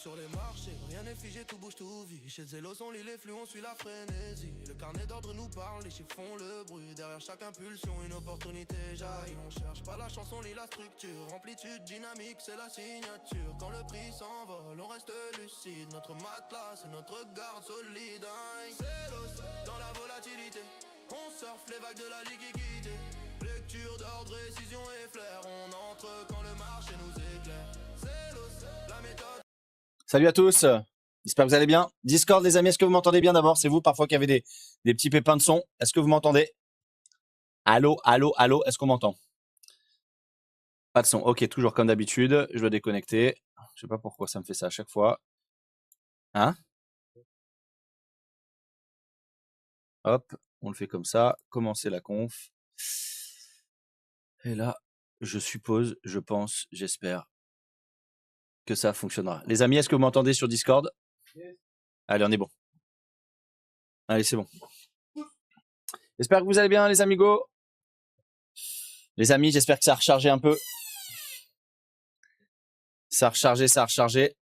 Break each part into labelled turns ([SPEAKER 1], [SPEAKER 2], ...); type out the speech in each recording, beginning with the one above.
[SPEAKER 1] Sur les marchés, rien n'est figé, tout bouge, tout vit. Chez Zélos, on lit les flux, on suit la frénésie. Le carnet d'ordre nous parle, les chiffres font le bruit. Derrière chaque impulsion, une opportunité jaillit. On cherche pas la chance, on lit la structure. Amplitude, dynamique, c'est la signature. Quand le prix s'envole, on reste lucide. Notre matelas, c'est notre garde solide. Zélos, dans la volatilité. On surfe les vagues de la liquidité. Lecture d'ordre, décision et flair. On entre quand le marché nous éclaire. Zélos, la méthode.
[SPEAKER 2] Salut à tous, j'espère que vous allez bien. Discord les amis, est-ce que vous m'entendez bien d'abord? C'est vous parfois qui avez des petits pépins de son. Est-ce que vous m'entendez? Allô, allô, allô, est-ce qu'on m'entend? Pas de son, ok, toujours comme d'habitude, je dois déconnecter. Je sais pas pourquoi ça me fait ça à chaque fois. Hein? Hop, on le fait comme ça, commencer la conf. Et là, je suppose, je pense, j'espère que ça fonctionnera. Les amis, est-ce que vous m'entendez sur Discord? Yes. Allez, on est bon. Allez, c'est bon. J'espère que vous allez bien les amigos. Les amis, j'espère que ça a rechargé un peu. Ça a rechargé.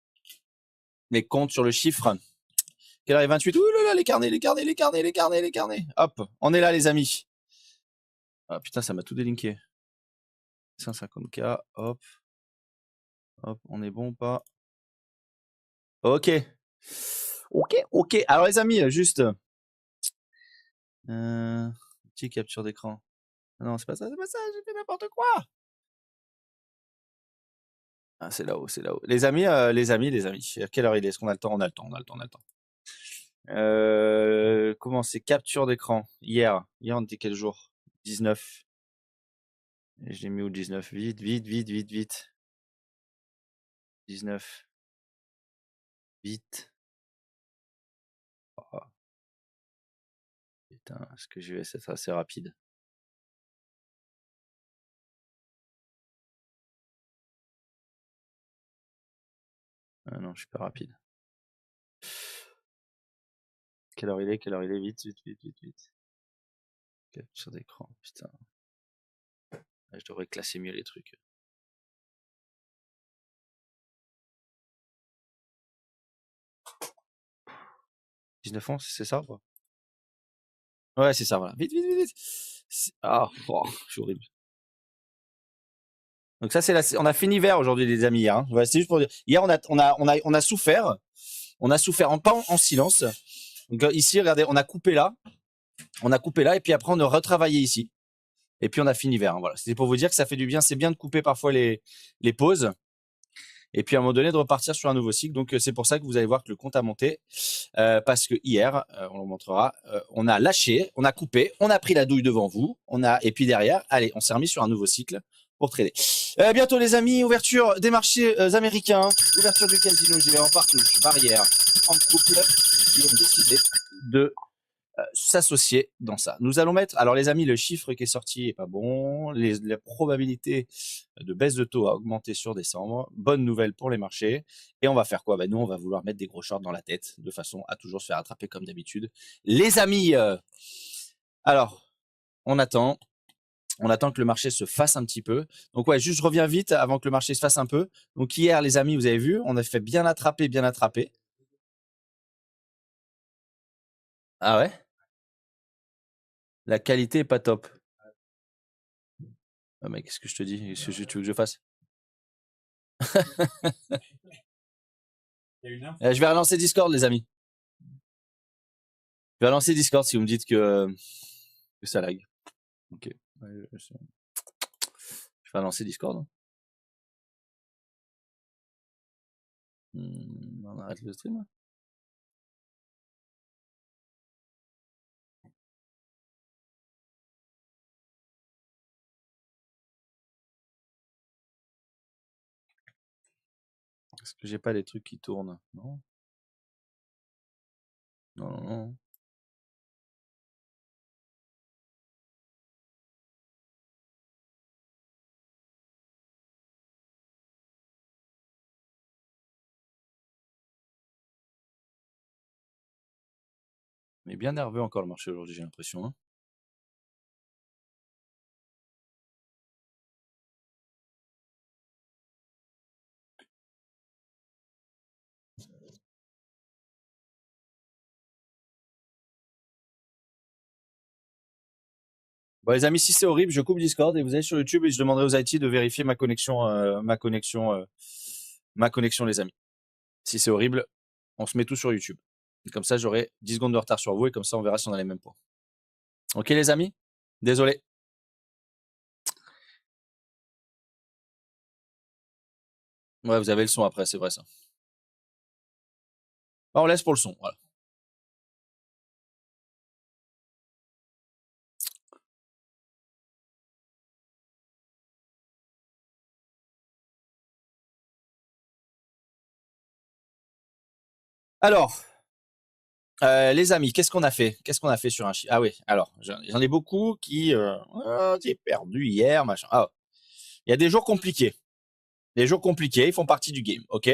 [SPEAKER 2] Mais compte sur le chiffre. Quelle heure est 28? Ouh là là, les carnets. Hop, on est là les amis. Ah putain, ça m'a tout délinqué. 150K, hop. Hop, on est bon ou pas? Ok. Alors les amis, juste... Petit capture d'écran. Non, c'est pas ça, j'ai fait n'importe quoi. Ah, c'est là-haut. Les amis. Quelle heure il est? Est-ce qu'on a le temps? On a le temps. Comment c'est? Capture d'écran. Hier, on était quel jour? 19. Et je l'ai mis où 19? Vite. 19. Vite. Oh. Putain, est-ce que je vais être assez rapide? Ah non, je suis pas rapide. Quelle heure il est? Vite. Capture d'écran, putain. Je devrais classer mieux les trucs. « 19-11, c'est ça ou pas? Ouais, c'est ça, voilà. Vite. Ah, oh, je suis horrible. Donc ça, on a fini vert aujourd'hui, les amis. Hein. Ouais, c'est juste pour dire. Hier, on a souffert. On a souffert pas en silence. Donc ici, regardez, on a coupé là, et puis après on a retravaillé ici. Et puis on a fini vert. Hein, voilà. C'était pour vous dire que ça fait du bien. C'est bien de couper parfois les pauses. Et puis à un moment donné de repartir sur un nouveau cycle. Donc c'est pour ça que vous allez voir que le compte a monté. Parce que hier, on le montrera, on a lâché, on a coupé, on a pris la douille devant vous, et puis derrière, allez, on s'est remis sur un nouveau cycle pour trader. Bientôt les amis, ouverture des marchés américains, ouverture du casino géant partout, barrière, en couple, qui ont décidé de s'associer dans ça. Nous allons mettre, alors les amis, le chiffre qui est sorti est pas bon, la probabilité de baisse de taux a augmenté sur décembre, bonne nouvelle pour les marchés, et on va faire quoi? Nous, on va vouloir mettre des gros shorts dans la tête, de façon à toujours se faire attraper comme d'habitude. Les amis, alors, on attend que le marché se fasse un petit peu. Donc ouais, juste je reviens vite avant que le marché se fasse un peu. Donc hier, les amis, vous avez vu, on a fait bien attraper. Ah ouais? La qualité est pas top. Ah mais qu'est-ce que je te dis? Qu'est-ce que tu veux que je fasse? Je vais relancer Discord, les amis. Je vais relancer Discord si vous me dites que ça lag. Ok. Je vais relancer Discord. Hein. On arrête le stream. Est-ce que j'ai pas des trucs qui tournent? Non. Non. Mais bien nerveux encore le marché aujourd'hui, j'ai l'impression. Hein. Bon, les amis, si c'est horrible, je coupe Discord et vous allez sur YouTube et je demanderai aux IT de vérifier ma connexion, les amis. Si c'est horrible, on se met tout sur YouTube. Et comme ça, j'aurai 10 secondes de retard sur vous et comme ça, on verra si on a les mêmes points. Ok, les amis? Désolé. Ouais, vous avez le son après, c'est vrai ça. On laisse pour le son, voilà. Alors, les amis, qu'est-ce qu'on a fait? Qu'est-ce qu'on a fait sur un chiffre? Ah oui, alors, j'en ai beaucoup qui, j'ai perdu hier, machin. Ah, il y a des jours compliqués. Les jours compliqués, ils font partie du game, ok?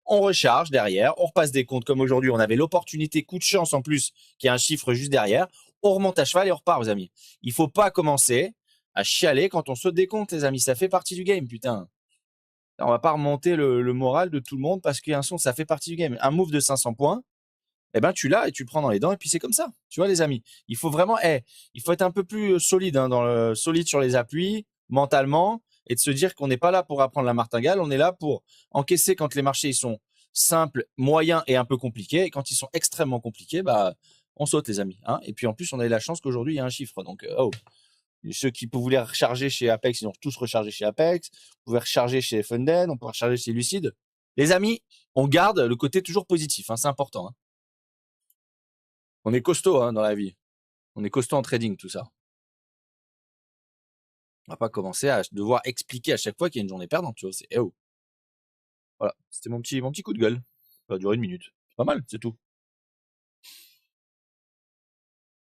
[SPEAKER 2] On recharge derrière, on repasse des comptes comme aujourd'hui, on avait l'opportunité, coup de chance en plus, qu'il y a un chiffre juste derrière. On remonte à cheval et on repart, les amis. Il faut pas commencer à chialer quand on saute des comptes, les amis. Ça fait partie du game, putain. On va pas remonter le moral de tout le monde parce qu'il y a un son, ça fait partie du game. Un move de 500 points, eh ben tu l'as et tu le prends dans les dents et puis c'est comme ça. Tu vois les amis, il faut vraiment il faut être un peu plus solide hein, solide sur les appuis mentalement et de se dire qu'on n'est pas là pour apprendre la martingale, on est là pour encaisser quand les marchés ils sont simples, moyens et un peu compliqués et quand ils sont extrêmement compliqués, bah on saute les amis hein. Et puis en plus, on a eu la chance qu'aujourd'hui il y a un chiffre donc ceux qui voulaient recharger chez Apex, ils ont tous rechargé chez Apex. On pouvait recharger chez Funden, on peut recharger chez Lucide. Les amis, on garde le côté toujours positif, hein, c'est important. Hein. On est costaud hein, dans la vie. On est costaud en trading, tout ça. On va pas commencer à devoir expliquer à chaque fois qu'il y a une journée perdante, tu vois. C'est oh. Voilà, c'était mon petit coup de gueule. Ça va durer 1 minute. C'est pas mal, c'est tout.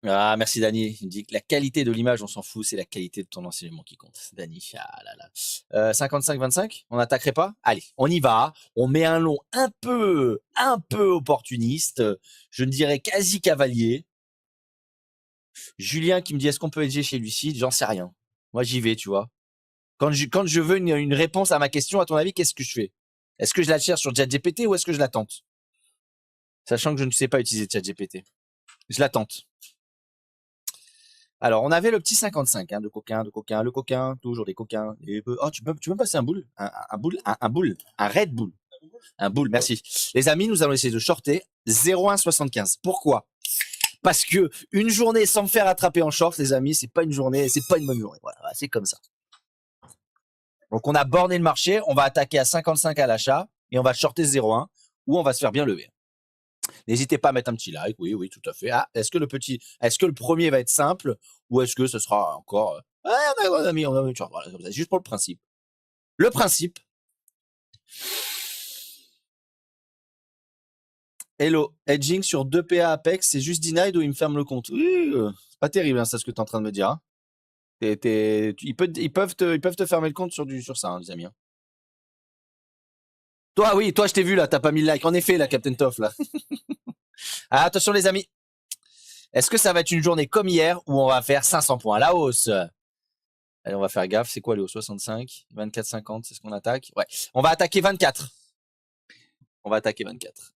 [SPEAKER 2] Ah, merci Dani. Il me dit que la qualité de l'image, on s'en fout, c'est la qualité de ton enseignement qui compte. Dani, ah là là. 55-25, on n'attaquerait pas? Allez, on y va. On met un long un peu opportuniste. Je ne dirais quasi cavalier. Julien qui me dit est-ce qu'on peut hedger chez Lucide? J'en sais rien. Moi, j'y vais, tu vois. Quand je veux une réponse à ma question, à ton avis, qu'est-ce que je fais? Est-ce que je la cherche sur ChatGPT ou est-ce que je la tente? Sachant que je ne sais pas utiliser ChatGPT. Je la tente. Alors, on avait le petit 55, hein, de coquin, le coquin, toujours des coquins. Oh, tu peux me passer un boule? Un Red Bull. Un boule, merci. Les amis, nous allons essayer de shorter 0,175. Pourquoi? Parce que une journée sans me faire attraper en short, les amis, c'est pas une journée, c'est pas une bonne journée. Voilà, c'est comme ça. Donc, on a borné le marché, on va attaquer à 55 à l'achat et on va shorter 0,1 ou on va se faire bien lever. N'hésitez pas à mettre un petit like. Oui, oui, tout à fait. Ah, est-ce que le premier va être simple ou est-ce que ce sera encore, on a mis, voilà, comme ça, juste pour le principe. Le principe. Hello, hedging sur 2 PA Apex, c'est juste denied ou il me ferme le compte? C'est pas terrible, hein, ça, ce que tu es en train de me dire. Hein. Ils peuvent te fermer le compte sur ça, hein, les amis. Hein. Toi, oui, toi, je t'ai vu là, t'as pas mis le like. En effet, la Captain Toff, là. Ah, attention, les amis. Est-ce que ça va être une journée comme hier où on va faire 500 points à la hausse? Allez, on va faire gaffe. C'est quoi le haut 65, 24,50, c'est ce qu'on attaque? Ouais. On va attaquer 24. On va attaquer 24.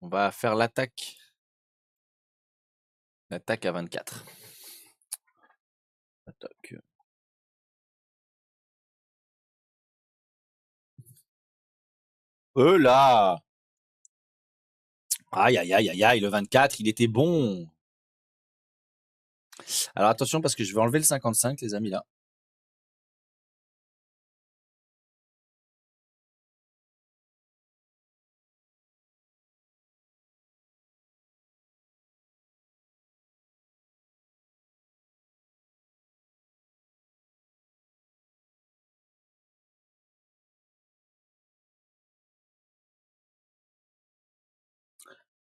[SPEAKER 2] On va faire l'attaque. L'attaque à 24. Attaque. Là! Aïe, aïe, aïe, aïe, aïe, le 24, il était bon. Alors attention parce que je vais enlever le 55, les amis, là.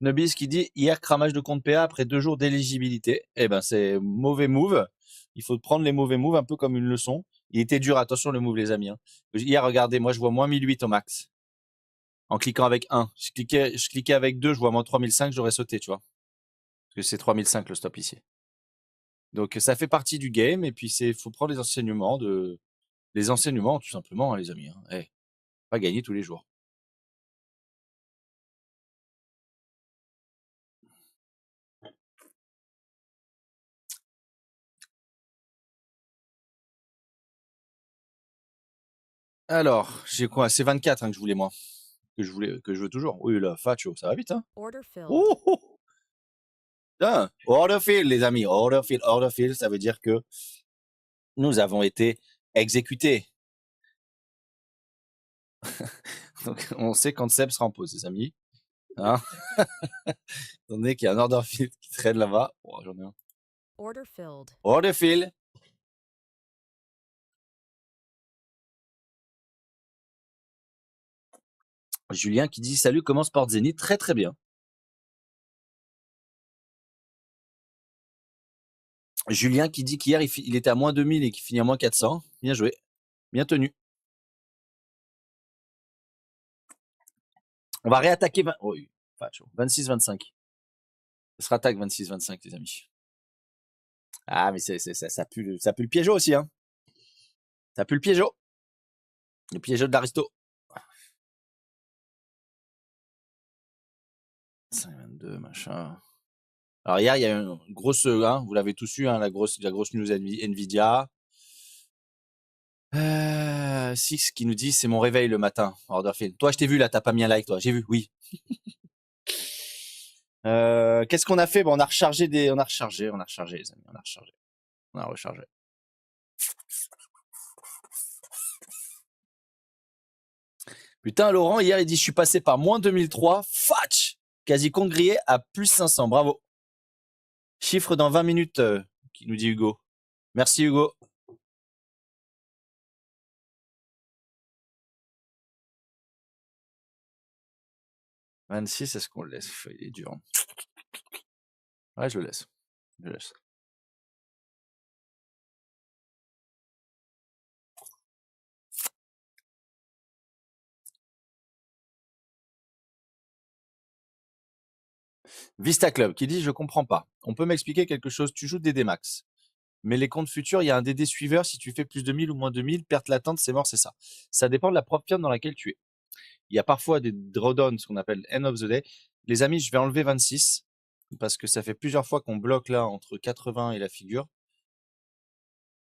[SPEAKER 2] Nubis qui dit hier cramage de compte PA après 2 jours d'éligibilité. Eh ben c'est mauvais move. Il faut prendre les mauvais moves un peu comme une leçon. Il était dur, attention le move les amis. Hein. Hier regardez, moi je vois moins 1008 au max. En cliquant avec 1. Je cliquais avec 2, je vois moins 3005, j'aurais sauté, tu vois. Parce que c'est 3005 le stop ici. Donc ça fait partie du game et puis faut prendre les enseignements Les enseignements, tout simplement, hein, les amis. Hein. Eh, pas gagner tous les jours. Alors, j'ai quoi? C'est 24 hein, que je voulais, moi. Que je veux toujours. Oui, là, Facho, ça va vite, hein?
[SPEAKER 3] Order filled.
[SPEAKER 2] Oh, oh. Putain, order fill, les amis. Order fill, ça veut dire que nous avons été exécutés. Donc, on sait quand Seb sera en pause, les amis. Hein? Étant donné qu'il y a un order fill qui traîne là-bas. Oh, j'en ai un.
[SPEAKER 3] Order filled.
[SPEAKER 2] Order fill. Julien qui dit salut, comment se porte Zénith? Très très bien. Julien qui dit qu'hier il était à moins 2000 et qu'il finit à moins 400. Bien joué. Bien tenu. On va réattaquer 26-25. Ça sera attaque 26-25, les amis. Ah, mais ça pue le piégeot aussi, hein. Ça pue le piégeot. Le piégeot de l'aristo. 5,22, machin. Alors hier, il y a une grosse, hein, vous l'avez tous eu, hein, la grosse news Nvidia. Six qui nous dit c'est mon réveil le matin. Orderfield. Toi, je t'ai vu là, t'as pas mis un like, toi. J'ai vu, oui. Qu'est-ce qu'on a fait? Bon, on a rechargé, les amis. On a rechargé. On a rechargé. Putain, Laurent, hier, il dit je suis passé par moins 2003. Fatch! Quasi congrié à plus 500. Bravo. Chiffre dans 20 minutes, qui nous dit Hugo. Merci, Hugo. « 26, est-ce qu'on le laisse? Il est dur. Ouais, je le laisse. Vista Club qui dit je comprends pas. On peut m'expliquer quelque chose? Tu joues DD Max. Mais les comptes futurs, il y a un DD suiveur. Si tu fais plus de 1000 ou moins de 1000, perte latente, c'est mort, c'est ça. Ça dépend de la propre firme dans laquelle tu es. Il y a parfois des drawdowns, ce qu'on appelle end of the day. Les amis, je vais enlever 26 parce que ça fait plusieurs fois qu'on bloque là entre 80 et la figure.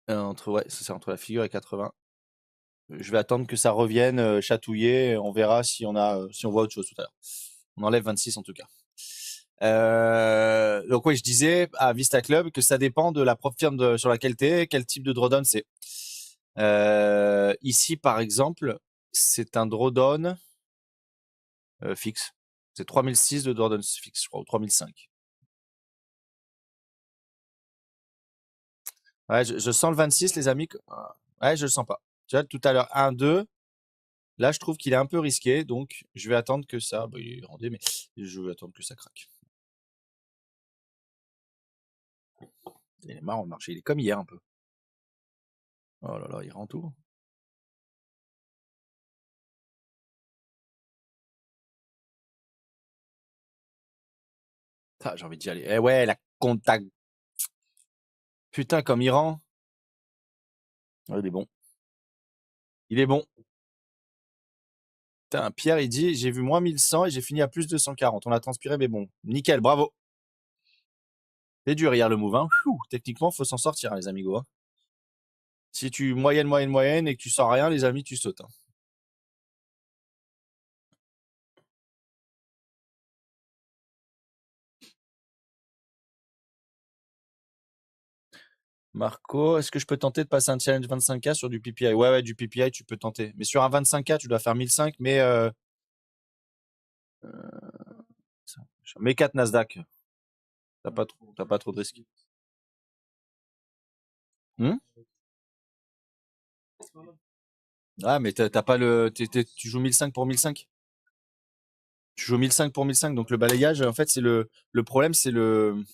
[SPEAKER 2] Entre la figure et 80. Je vais attendre que ça revienne chatouiller. On verra si on voit autre chose tout à l'heure. On enlève 26 en tout cas. Donc oui, je disais à Vista Club que ça dépend de la propre firme sur laquelle tu es, quel type de drawdown c'est. Ici, par exemple, c'est un drawdown fixe. C'est 3006 de drawdown fixe, je crois, ou 3005. Ouais, je sens le 26, les amis. Ouais, je le sens pas. Tu vois, tout à l'heure, 1, 2. Là, je trouve qu'il est un peu risqué, donc je vais attendre que ça... Bah, il est rendé, mais je vais attendre que ça craque. Il est marrant le marché, il est comme hier un peu. Oh là là, il rend tout. Ah, j'ai envie d'y aller. Eh ouais, la contact. Putain, comme il rend. Oh, il est bon. Il est bon. Putain, Pierre, il dit, j'ai vu moins 1100 et j'ai fini à plus 240. On a transpiré, mais bon. Nickel, bravo. C'est dur hier le move, hein. Techniquement, faut s'en sortir, hein, les amigos. Hein. Si tu moyenne et que tu sors rien, les amis, tu sautes. Hein. Marco, est-ce que je peux tenter de passer un challenge 25K sur du PPI? Ouais, du PPI, tu peux tenter. Mais sur un 25K, tu dois faire 1005, mais mais 4 Nasdaq. T'as pas trop de risques. Ah, mais t'as pas tu joues 1005 pour 1005. Tu joues 1005 pour 1005, donc le balayage, en fait, c'est le problème, c'est le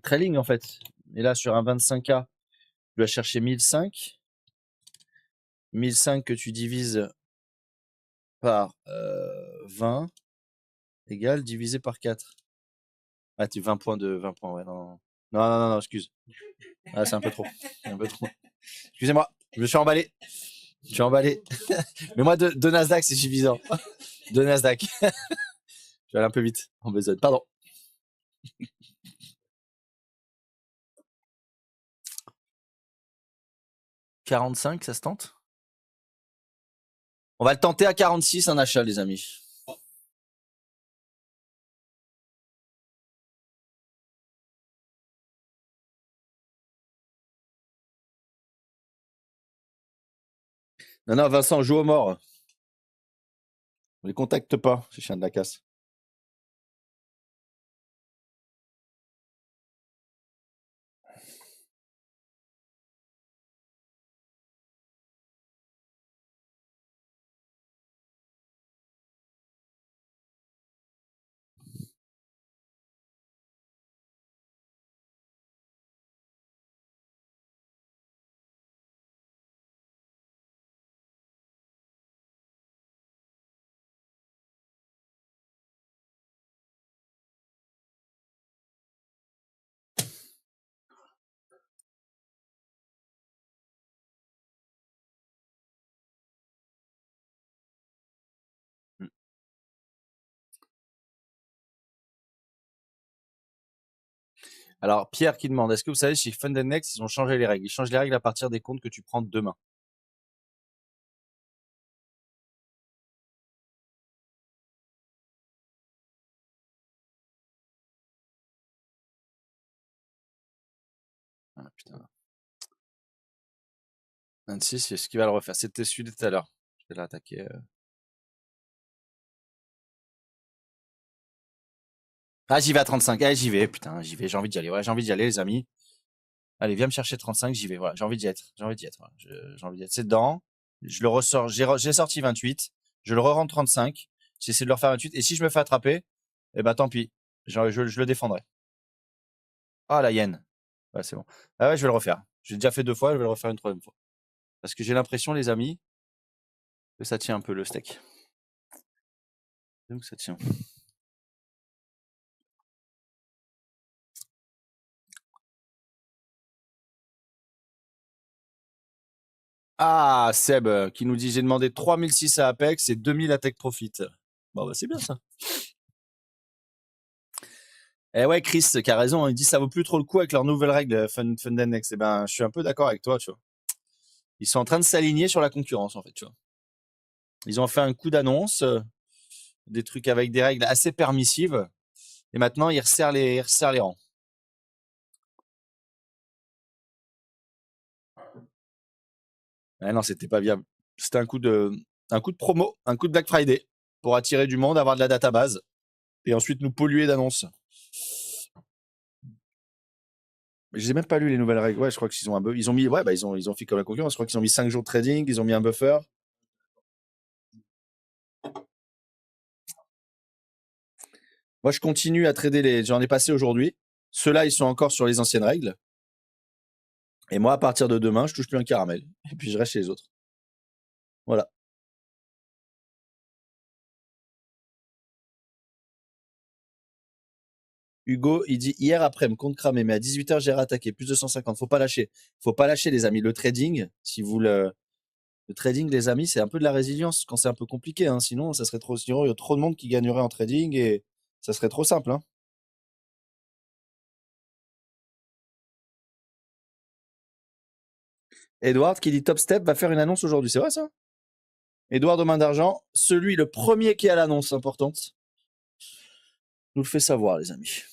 [SPEAKER 2] trailing, en fait. Et là, sur un 25K, tu vas chercher 1005. 1005 que tu divises par 20 égale divisé par 4. Ah, tu 20 points, ouais, non, excuse. Ah, c'est un peu trop. Excusez-moi. Je me suis emballé. Je suis emballé. Mais moi, de Nasdaq, c'est suffisant. De Nasdaq. Je vais aller un peu vite en besogne. Pardon. « 45, ça se tente? On va le tenter à 46, un achat, les amis. Non, Vincent, joue aux morts. On les contacte pas, ces chiens de la casse. Alors, Pierre qui demande, est-ce que vous savez, chez Fund Next, ils ont changé les règles? Ils changent les règles à partir des comptes que tu prends demain. Ah, putain. 26, c'est ce qui va le refaire. C'était celui de tout à l'heure. Je vais l'attaquer. Ah, j'y vais à 35. Ah, j'y vais, putain, j'y vais. J'ai envie d'y aller. Ouais, j'ai envie d'y aller, les amis. Allez, viens me chercher 35, j'y vais. Voilà, j'ai envie d'y être. J'ai envie d'y être. Voilà. J'ai envie d'y être. C'est dedans. Je le ressors. J'ai sorti 28. Je le re-rentre 35. J'essaie de leur faire 28. Et si je me fais attraper, eh ben, tant pis. Je le défendrai. Ah, la hyène. Ouais, c'est bon. Ah ouais, je vais le refaire. J'ai déjà fait 2 fois, je vais le refaire une 3e fois. Parce que j'ai l'impression, les amis, que ça tient un peu le steak. Donc ça tient. Ah, Seb, qui nous dit j'ai demandé 3006 à Apex et 2000 à Tech Profit. Bon, bah, c'est bien ça. Eh ouais, Chris, qui a raison, il dit ça vaut plus trop le coup avec leurs nouvelles règles Fundennex. Eh ben, je suis un peu d'accord avec toi, tu vois. Ils sont en train de s'aligner sur la concurrence, en fait, tu vois. Ils ont fait un coup d'annonce, des trucs avec des règles assez permissives, et maintenant ils resserrent les rangs. Ah non, c'était pas viable. C'était un coup de promo, un coup de Black Friday pour attirer du monde, avoir de la database et ensuite nous polluer d'annonces. Mais j'ai même pas lu les nouvelles règles. Ouais, je crois qu'ils ont ils ont mis, ouais, bah ils ont fait comme la concurrence. Je crois qu'ils ont mis 5 jours de trading, ils ont mis un buffer. Moi, je continue à trader j'en ai passé aujourd'hui. Ceux-là, ils sont encore sur les anciennes règles. Et moi, à partir de demain, je touche plus un caramel. Et puis, je reste chez les autres. Voilà. Hugo, il dit hier après, me compte cramé, mais à 18h, j'ai rattaqué. Plus de 150. Faut pas lâcher. Faut pas lâcher, les amis. Le trading, si vous le trading, les amis, c'est un peu de la résilience quand c'est un peu compliqué. Hein. Sinon, ça serait sinon, il y a trop de monde qui gagnerait en trading et ça serait trop simple. Hein. Edward qui dit Top Step va faire une annonce aujourd'hui. C'est vrai ça? Edouard aux mains d'argent, le premier qui a l'annonce importante, nous le fait savoir, les amis.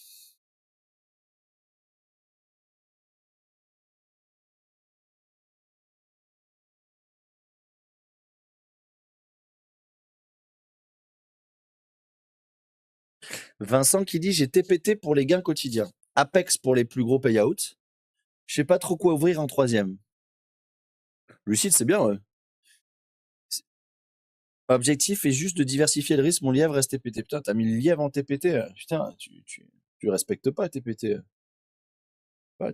[SPEAKER 2] Vincent qui dit j'ai TPT pour les gains quotidiens, Apex pour les plus gros payouts. Je sais pas trop quoi ouvrir en 3e. Lucide, c'est bien, ouais. Objectif est juste de diversifier le risque. Mon lièvre reste TPT. Putain, t'as mis le lièvre en TPT. Putain, tu respectes pas TPT. Ouais,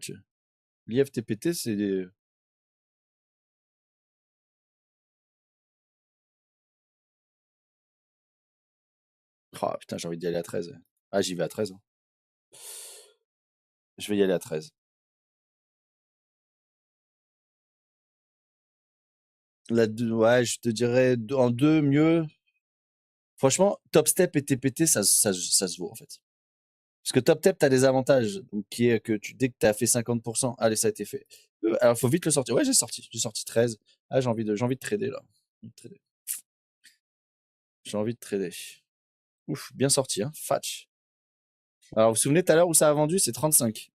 [SPEAKER 2] lièvre TPT, c'est des. Oh, putain, j'ai envie d'y aller à 13. Ah, j'y vais à 13. Hein. Je vais y aller à 13. Ouais, je te dirais en 2 mieux. Franchement, Top Step et TPT, ça se vaut en fait. Parce que Top Step, tu as des avantages, donc, qui est que dès que tu as fait 50%, allez, ça a été fait. Alors, faut vite le sortir. Ouais, j'ai sorti 13. Ah, j'ai envie de trader là. J'ai envie de trader. Ouf, bien sorti, hein. Fatch. Alors, vous vous souvenez tout à l'heure où ça a vendu, c'est 35.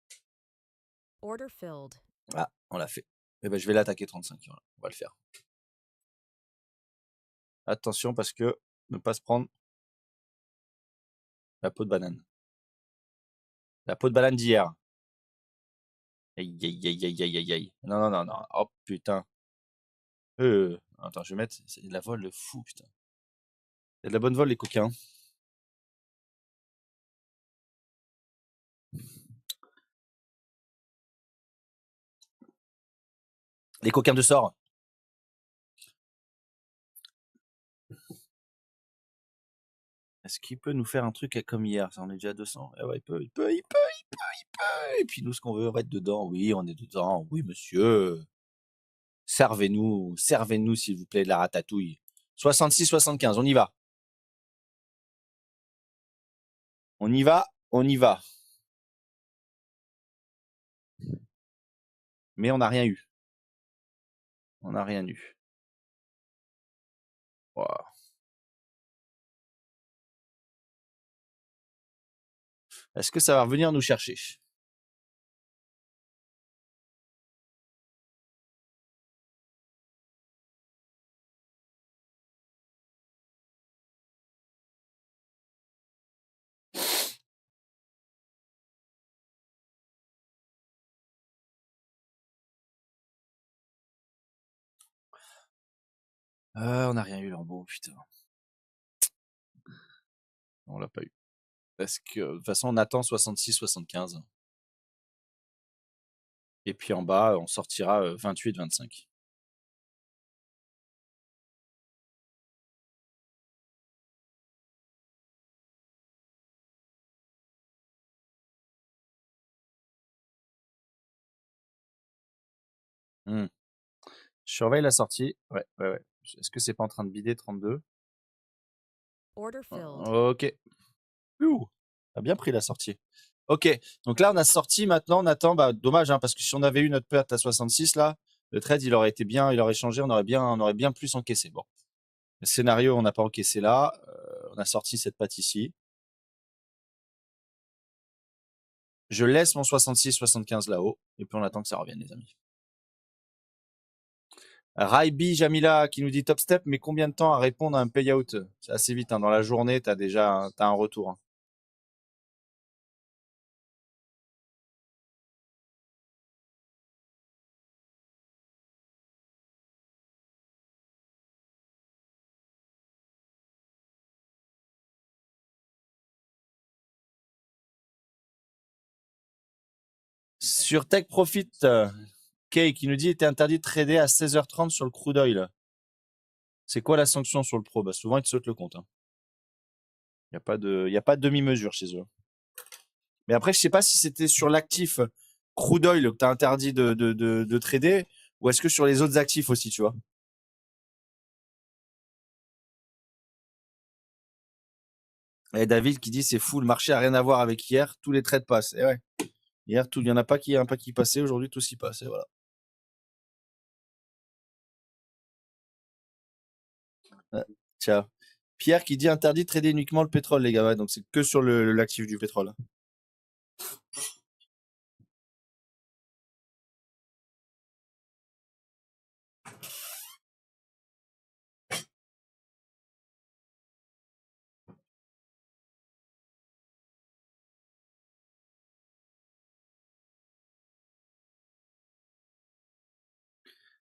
[SPEAKER 3] Order filled.
[SPEAKER 2] Ah, on l'a fait. Eh ben, je vais l'attaquer 35. Voilà, on va le faire. Attention parce que ne pas se prendre la peau de banane. La peau de banane d'hier. Aïe, aïe, aïe, aïe, aïe, aïe, aïe. Non, non, non, non. Oh putain. Attends, je vais mettre. C'est de la vol de fou, putain. Il y a de la bonne vol, les coquins. Les coquins de sort. Est-ce qu'il peut nous faire un truc comme hier? Ça, on est déjà à 200. Eh ouais, il peut. Et puis nous, ce qu'on veut, on va être dedans. Oui, on est dedans. Oui, monsieur. Servez-nous, s'il vous plaît, de la ratatouille. 66, 75, on y va. On y va, on y va. Mais on n'a rien eu. On n'a rien eu. Wow. Est-ce que ça va revenir nous chercher? On n'a rien eu en beau, putain. On l'a pas eu. Parce que de toute façon, on attend 66, 75. Et puis en bas, on sortira 28, 25. Je surveille la sortie. Ouais, ouais, ouais. Est-ce que c'est pas en train de bider 32?
[SPEAKER 3] Order filled.
[SPEAKER 2] Ok. A bien pris la sortie. Ok. Donc là, on a sorti. Maintenant, on attend. Bah, dommage, hein, parce que si on avait eu notre perte à 66, là, le trade, il aurait été bien, il aurait changé, on aurait bien plus encaissé. Bon. Le scénario, on n'a pas encaissé là. On a sorti cette patte ici. Je laisse mon 66, 75 là-haut. Et puis on attend que ça revienne, les amis. Raibi Jamila qui nous dit top step, mais combien de temps à répondre à un payout? C'est assez vite, hein. Dans la journée, t'as déjà un retour, hein. Sur Tech Profit, Kay qui nous dit était interdit de trader à 16h30 sur le crude oil. C'est quoi la sanction sur le pro? Bah, souvent, ils te sautent le compte, hein. Il n'y a pas de demi-mesure chez eux. Mais après, je sais pas si c'était sur l'actif crude oil que tu as interdit de trader ou est-ce que sur les autres actifs aussi, tu vois. Et David qui dit c'est fou, le marché a rien à voir avec hier, tous les trades passent. Et ouais. Hier, il n'y en a pas qui passait, aujourd'hui, tout s'y passe. Et voilà. Tiens. Pierre qui dit interdit de trader uniquement le pétrole, les gars. Ouais, donc c'est que sur l'actif du pétrole.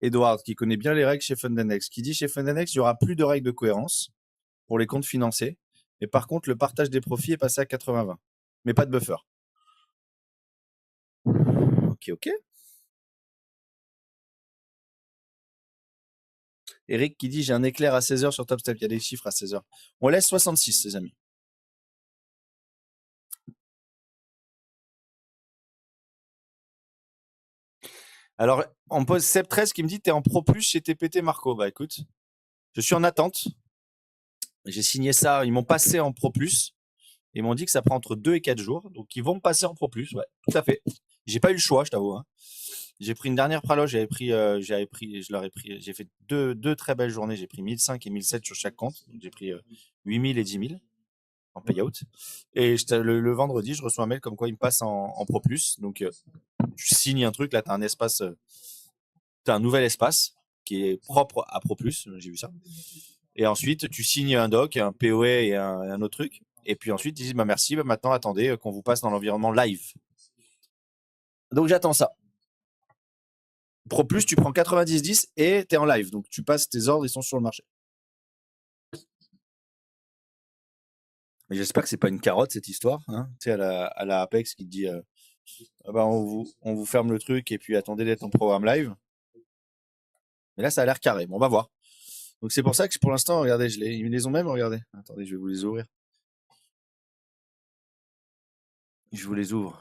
[SPEAKER 2] Edward, qui connaît bien les règles chez Fundenex, qui dit chez Fundenex, il n'y aura plus de règles de cohérence pour les comptes financés. Mais par contre, le partage des profits est passé à 80-20. Mais pas de buffer. Ok. Eric qui dit j'ai un éclair à 16h sur TopStep. Il y a des chiffres à 16h. On laisse 66, les amis. Alors, on me pose Seb13 qui me dit t'es en Pro Plus chez TPT Marco. Bah écoute, je suis en attente. J'ai signé ça, ils m'ont passé en Pro Plus. Ils m'ont dit que ça prend entre 2 et 4 jours. Donc ils vont me passer en Pro Plus, ouais, tout à fait. J'ai pas eu le choix, je t'avoue. Hein. J'ai pris une dernière praloge, je leur ai pris, j'ai fait deux très belles journées. J'ai pris 1005 et 1007 sur chaque compte. Donc, j'ai pris 8000 et 10 000 en payout. Et le vendredi, je reçois un mail comme quoi il me passe en Pro Plus. Donc tu signes un truc, là, t'as un espace, t'as un nouvel espace qui est propre à Pro Plus, j'ai vu ça. Et ensuite, tu signes un doc, un POA et un autre truc. Et puis ensuite, ils disent bah merci, bah maintenant attendez qu'on vous passe dans l'environnement live. Donc j'attends ça. Pro Plus, tu prends 90-10 et t'es en live. Donc tu passes tes ordres, ils sont sur le marché. Mais j'espère que c'est pas une carotte cette histoire. Hein. Tu sais, à la Apex qui te dit ah bah on vous ferme le truc et puis attendez d'être en programme live. Mais là, ça a l'air carré. Bon, on va voir. Donc c'est pour ça que pour l'instant, regardez, ils me les ont même, regardez. Attendez, je vais vous les ouvrir. Je vous les ouvre.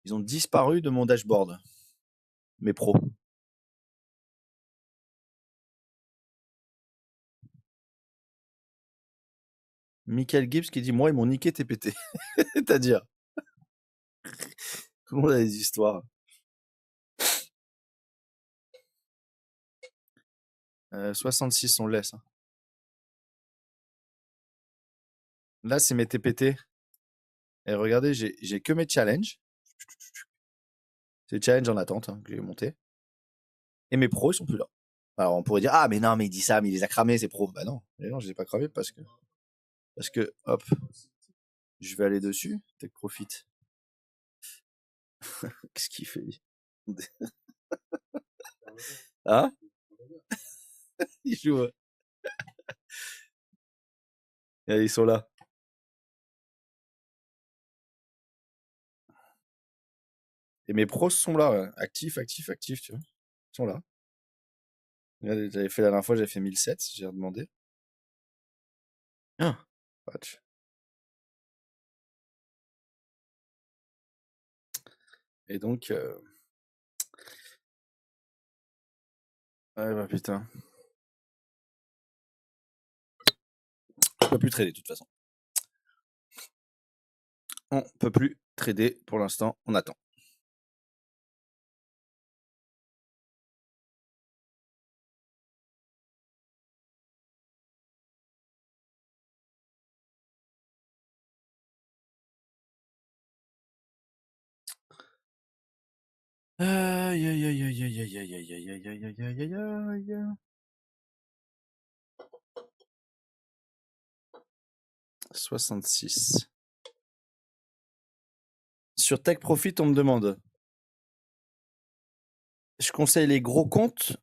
[SPEAKER 2] Ils ont disparu de mon dashboard. Mes pros. Michael Gibbs qui dit moi ils m'ont niqué TPT. C'est-à-dire tout le monde a des histoires. 66 on le laisse. Hein. Là c'est mes TPT. Et regardez, j'ai que mes challenges. C'est les challenges en attente hein, que j'ai monté. Et mes pros ils sont plus là. Alors on pourrait dire ah mais non mais il dit ça mais il les a cramés ces pros. Bah non, mais non je les ai pas cramés parce que hop, je vais aller dessus. Tech Profit. Qu'est-ce qu'il fait Hein Il joue. Et ils sont là. Et mes pros sont là, ouais. Actifs, tu vois. Ils sont là. J'avais fait la dernière fois, j'avais fait 1007, j'ai redemandé. Ah, patch. Et donc, ouais, bah putain. On peut plus trader de toute façon. On peut plus trader pour l'instant, on attend. Aïe, aïe, aïe, aïe, aïe, aïe, aïe, aïe, aïe, aïe, aïe, aïe, aïe, aïe, aïe. 66. Sur Tech Profit, on me demande. Je conseille les gros comptes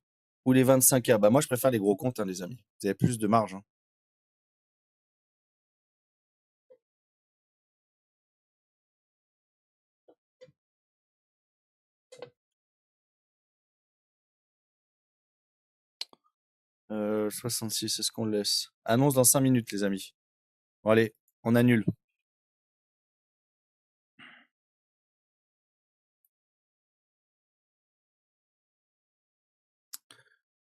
[SPEAKER 2] ou les 25K. Bah moi, je préfère les gros comptes, hein, les amis. Vous avez plus de marge. Hein. Euh, 66, est-ce qu'on le laisse? Annonce dans 5 minutes, les amis. Bon, allez, on annule.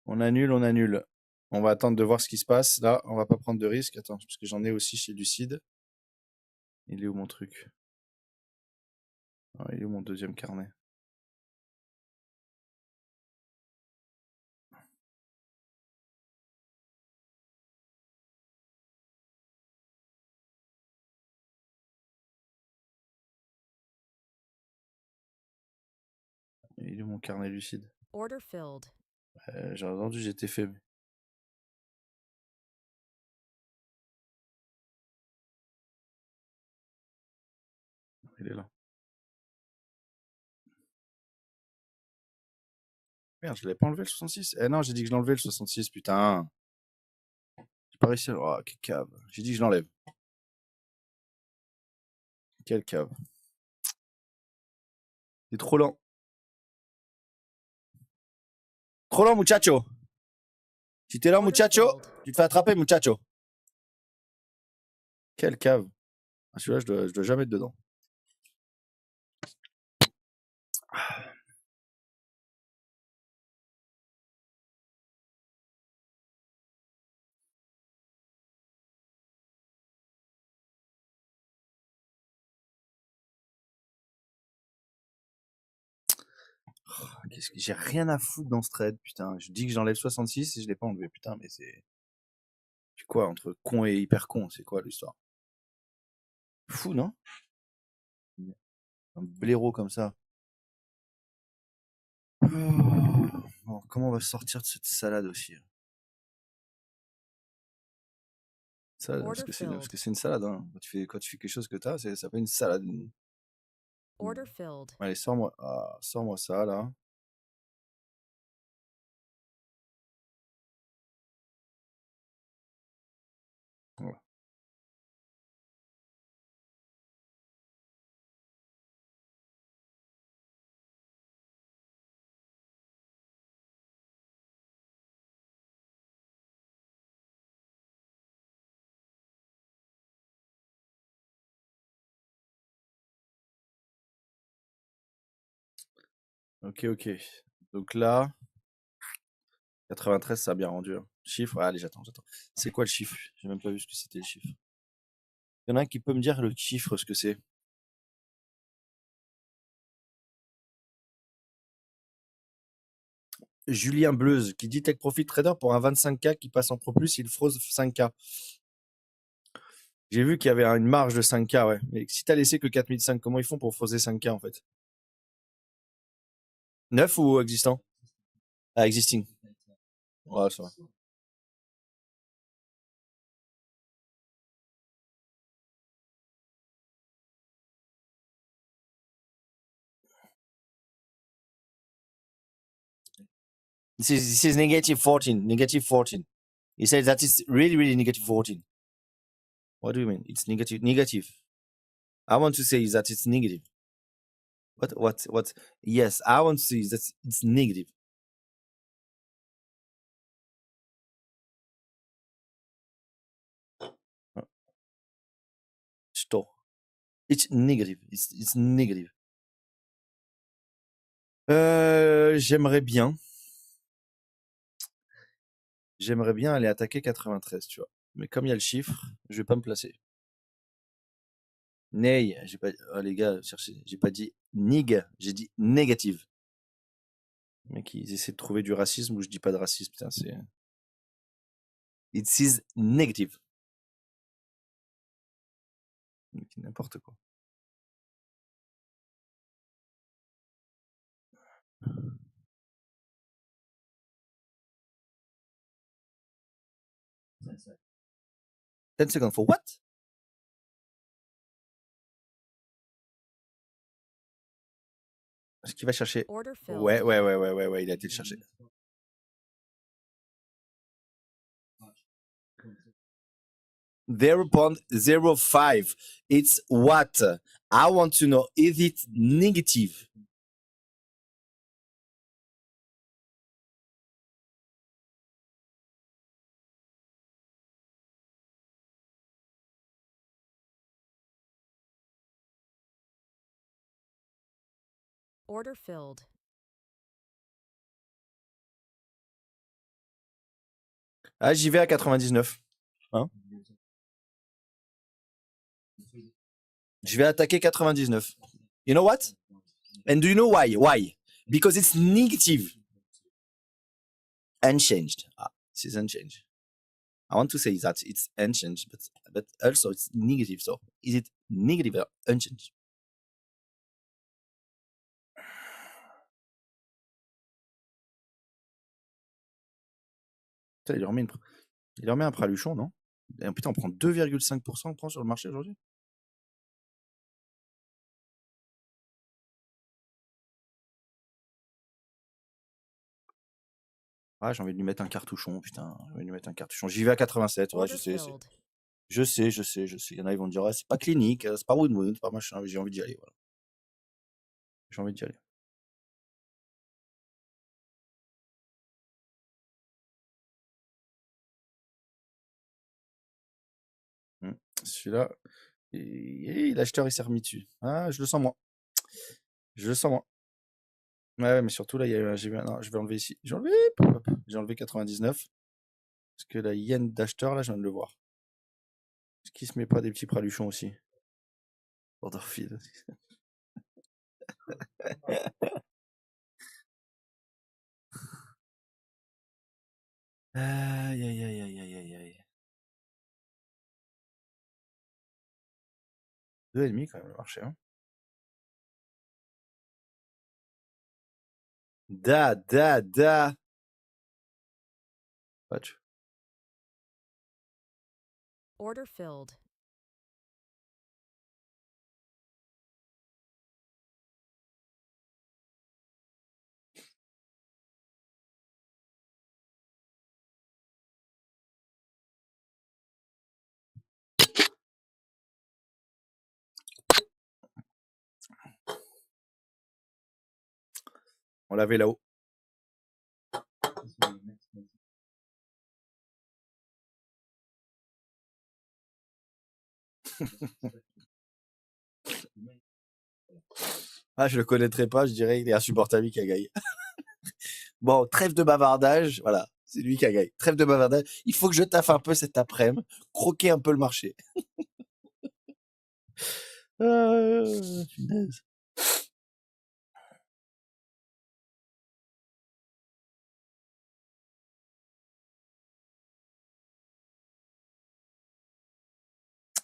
[SPEAKER 2] On annule, on annule. On va attendre de voir ce qui se passe. Là, on va pas prendre de risque. Attends, parce que j'en ai aussi chez Lucide. Il est où mon truc? Ah, il est où mon deuxième carnet? Il est où mon carnet Lucide?
[SPEAKER 3] Order filled.
[SPEAKER 2] J'ai entendu j'étais fait. Il est là. Merde, je l'avais pas enlevé le 66. Eh non, j'ai dit que je l'enlevais le 66, putain. J'ai pas réussi à... Oh, quelle cave. J'ai dit que je l'enlève. Quelle cave. C'est trop lent. Trop lent, muchacho. Si t'es lent,
[SPEAKER 3] Order
[SPEAKER 2] muchacho,
[SPEAKER 3] filled.
[SPEAKER 2] tu te fais attraper, muchacho. Quelle cave. Ah, celui-là, je dois jamais être dedans. Qu'est-ce que j'ai rien à foutre dans ce trade, putain. Je dis que j'enlève 66 et je l'ai pas enlevé, putain, mais c'est quoi entre con et hyper con, c'est quoi l'histoire? Fou, non? Un blaireau comme ça. Bon, comment on va sortir de cette salade aussi? Salade, parce
[SPEAKER 3] Order
[SPEAKER 2] que
[SPEAKER 3] filled.
[SPEAKER 2] c'est une salade, hein. Quand tu fais quelque chose que t'as, ça s'appelle une salade.
[SPEAKER 3] Order filled.
[SPEAKER 2] Allez, sors-moi ça, là. Voilà. Ok, ok. Donc là, 93, ça a bien rendu, hein. Chiffre, allez, j'attends. C'est quoi le chiffre? J'ai même pas vu ce que c'était le chiffre. Il y en a un qui peut me dire le chiffre, ce que c'est? Julien Bleuze qui dit Tech Profit Trader pour un 25K qui passe en Pro Plus, il frose 5K. J'ai vu qu'il y avait une marge de 5K, ouais. Mais si t'as laissé que 4005, comment ils font pour froser 5K en fait? Neuf ou existant? Ah, existing. Ouais, ça va. This is negative 14. Negative 14. He says that it's really, really negative 14. What do you mean? It's negative. Negative. I want to say that it's negative. What? Yes, I want to say that it's negative. Stop. It's negative. It's negative. J'aimerais bien aller attaquer 93, tu vois. Mais comme il y a le chiffre, je vais pas me placer. Nay, j'ai pas. Oh, les gars, cherchez. J'ai pas dit nig, j'ai dit négative. Les mecs, ils essaient de trouver du racisme où je dis pas de racisme. Putain, c'est. It is negative. N'importe quoi. Ten seconds for what? Est-ce qu'il va chercher?
[SPEAKER 3] Order filled.
[SPEAKER 2] Ouais, il a été le chercher. 0.05. It's what? I want to know, is it negative?
[SPEAKER 3] Order filled.
[SPEAKER 2] Ah, j'y vais à 99. Hein? Je vais attaquer 99. You know what? And do you know why? Why? Because it's negative. Unchanged. Ah, this is unchanged. I want to say that it's unchanged, but also it's negative. So is it negative or unchanged? Putain, il leur met un praluchon, non? Et putain, on prend 2,5% on prend sur le marché aujourd'hui. Ah, j'ai envie de lui mettre un cartouchon, putain. J'ai envie de lui mettre un cartouchon. J'y vais à 87, ouais,
[SPEAKER 3] Order
[SPEAKER 2] je sais.
[SPEAKER 3] filled.
[SPEAKER 2] Je sais. Il y en a, ils vont me dire, ah, c'est pas clinique, c'est pas win-win, c'est pas machin. J'ai envie d'y aller, voilà. J'ai envie d'y aller. Celui-là, l'acheteur, il s'est remis dessus. Ah, je le sens, moi. Ouais, mais surtout, là, non, je vais enlever ici. J'ai enlevé 99. Parce que la yen d'acheteur, là, je viens de le voir. Est-ce qu'il se met pas des petits praluchons aussi? Orderfield. Aïe, aïe, aïe, aïe, aïe, aïe, aïe. 2,5 quand même le marché. Hein. Da. Patch.
[SPEAKER 3] Order filled.
[SPEAKER 2] On l'avait là-haut. Ah, je le connaîtrais pas, je dirais qu'il est insupportable qui a gagné. Bon, trêve de bavardage, voilà, c'est lui qui a gagné. Trêve de bavardage, il faut que je taffe un peu cet après-midi, croquer un peu le marché. Punaise.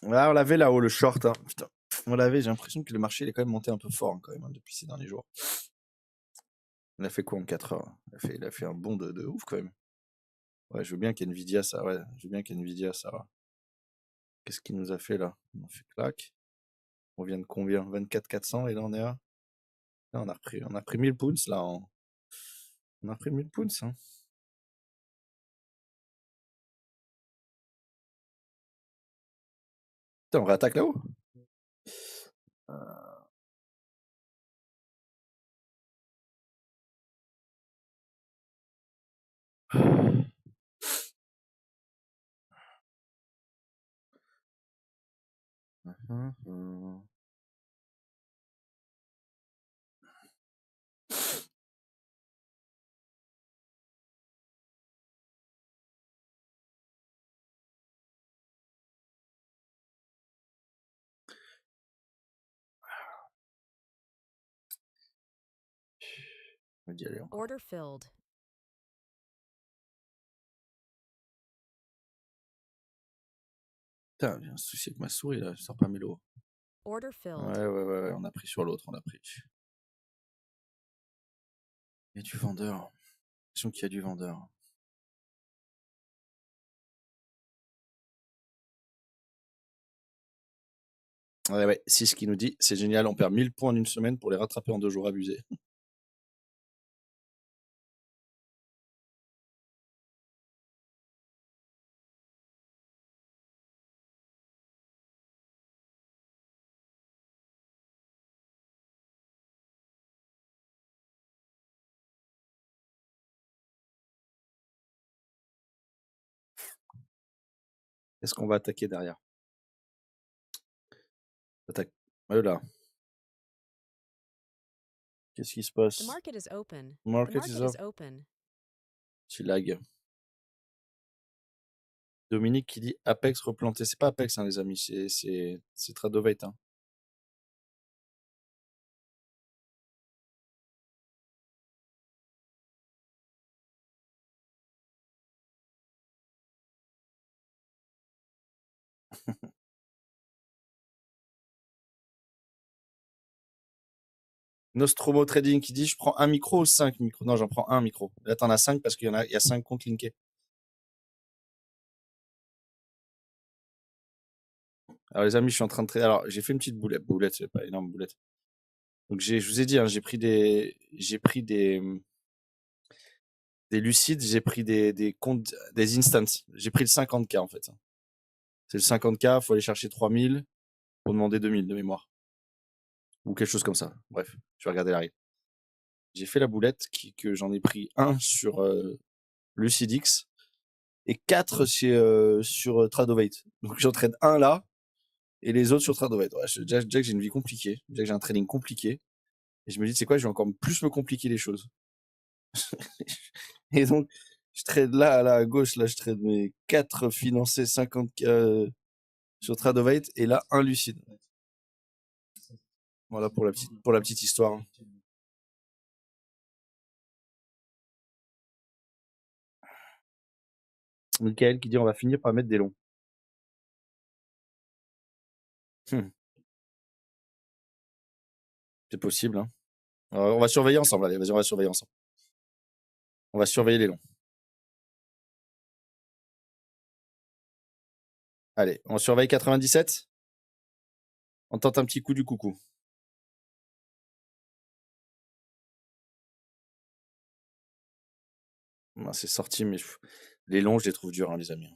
[SPEAKER 2] Ah, on l'avait là-haut, le short. Hein. Putain. On l'avait, j'ai l'impression que le marché il est quand même monté un peu fort hein, quand même, hein, depuis ces derniers jours. Il a fait quoi en 4 heures? Il a fait un bond de ouf quand même. Ouais, je veux bien qu'NVIDIA ça, ouais. Je veux bien qu'NVIDIA ça va. Qu'est-ce qu'il nous a fait là? On a fait clac. On vient de combien? 24 400 et là on est à... Là, on a pris 1000 pounds là. On a pris 1000 pounds. Hein. Putain, on réattaque là-haut? On va y aller encore.
[SPEAKER 3] Order filled.
[SPEAKER 2] Putain, j'ai un souci avec ma souris là, je sors pas mes lots.
[SPEAKER 3] Order filled.
[SPEAKER 2] Ouais, on a pris sur l'autre, on a pris. Il y a du vendeur. J'ai l'impression qu'il y a du vendeur. Ouais, c'est ce qu'il nous dit. C'est génial, on perd 1000 points en une semaine pour les rattraper en 2 jours, abusé. Est-ce qu'on va attaquer derrière? Attaque. Là. Qu'est-ce qui se
[SPEAKER 3] The
[SPEAKER 2] passe?
[SPEAKER 3] market is open. The
[SPEAKER 2] Market
[SPEAKER 3] market
[SPEAKER 2] is
[SPEAKER 3] is
[SPEAKER 2] up.
[SPEAKER 3] open.
[SPEAKER 2] Tu lag. Dominique qui dit Apex replanté. C'est pas Apex, hein, les amis, c'est Tradovate. Hein. Nostromo Trading qui dit je prends un micro ou 5 micros. Non, j'en prends un micro. Là, t'en as 5 parce qu'il y a 5 comptes linkés. Alors, les amis, je suis en train de trader. Alors, j'ai fait une petite boulette. Boulette, c'est pas énorme, boulette. Donc, je vous ai dit, hein, j'ai pris des lucides, j'ai pris des comptes, des instants. J'ai pris le 50K, en fait. C'est le 50K, faut aller chercher 3000 pour demander 2000 de mémoire. Ou quelque chose comme ça. Bref, je vais regarder la règle. J'ai fait la boulette que j'en ai pris un sur Lucidix et 4 sur Tradovate. Donc j'entraîne un là et les autres sur Tradovate. Ouais, déjà que j'ai une vie compliquée, déjà que j'ai un trading compliqué. Et je me dis, c'est quoi, je vais encore plus me compliquer les choses. Et donc, je trade là à gauche, là, je trade mes 4 financés 50K sur Tradovate et là, un lucide. Voilà pour la petite histoire. Hein. Michael qui dit on va finir par mettre des longs. C'est possible. Hein. On va surveiller ensemble. Allez, vas-y, on va surveiller ensemble. On va surveiller les longs. Allez, on surveille 97. On tente un petit coup du coucou. C'est sorti, mais les longs, je les trouve durs, hein, les amis.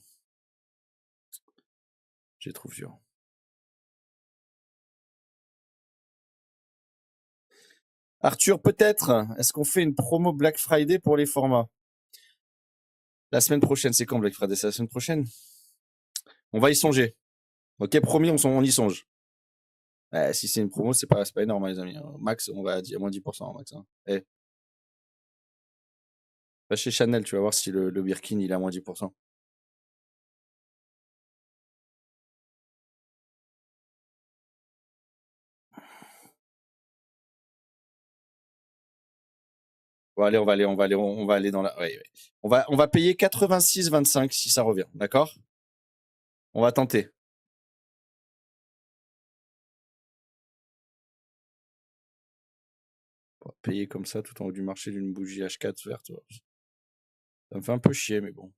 [SPEAKER 2] Je les trouve durs. Arthur, peut-être, est-ce qu'on fait une promo Black Friday pour les formats? La semaine prochaine, c'est quand Black Friday? C'est la semaine prochaine? On va y songer. Ok, promis, on y songe. Si c'est une promo, c'est pas énorme, les amis. Max, on va à moins 10%, max. Hein. Va chez Chanel, tu vas voir si le Birkin, il est à moins 10%. Bon, allez, on va aller dans la. Ouais. On va payer 86,25 si ça revient, d'accord? On va tenter. On va payer comme ça tout en haut du marché d'une bougie H4 verte. Ça me fait un peu chier, mais bon.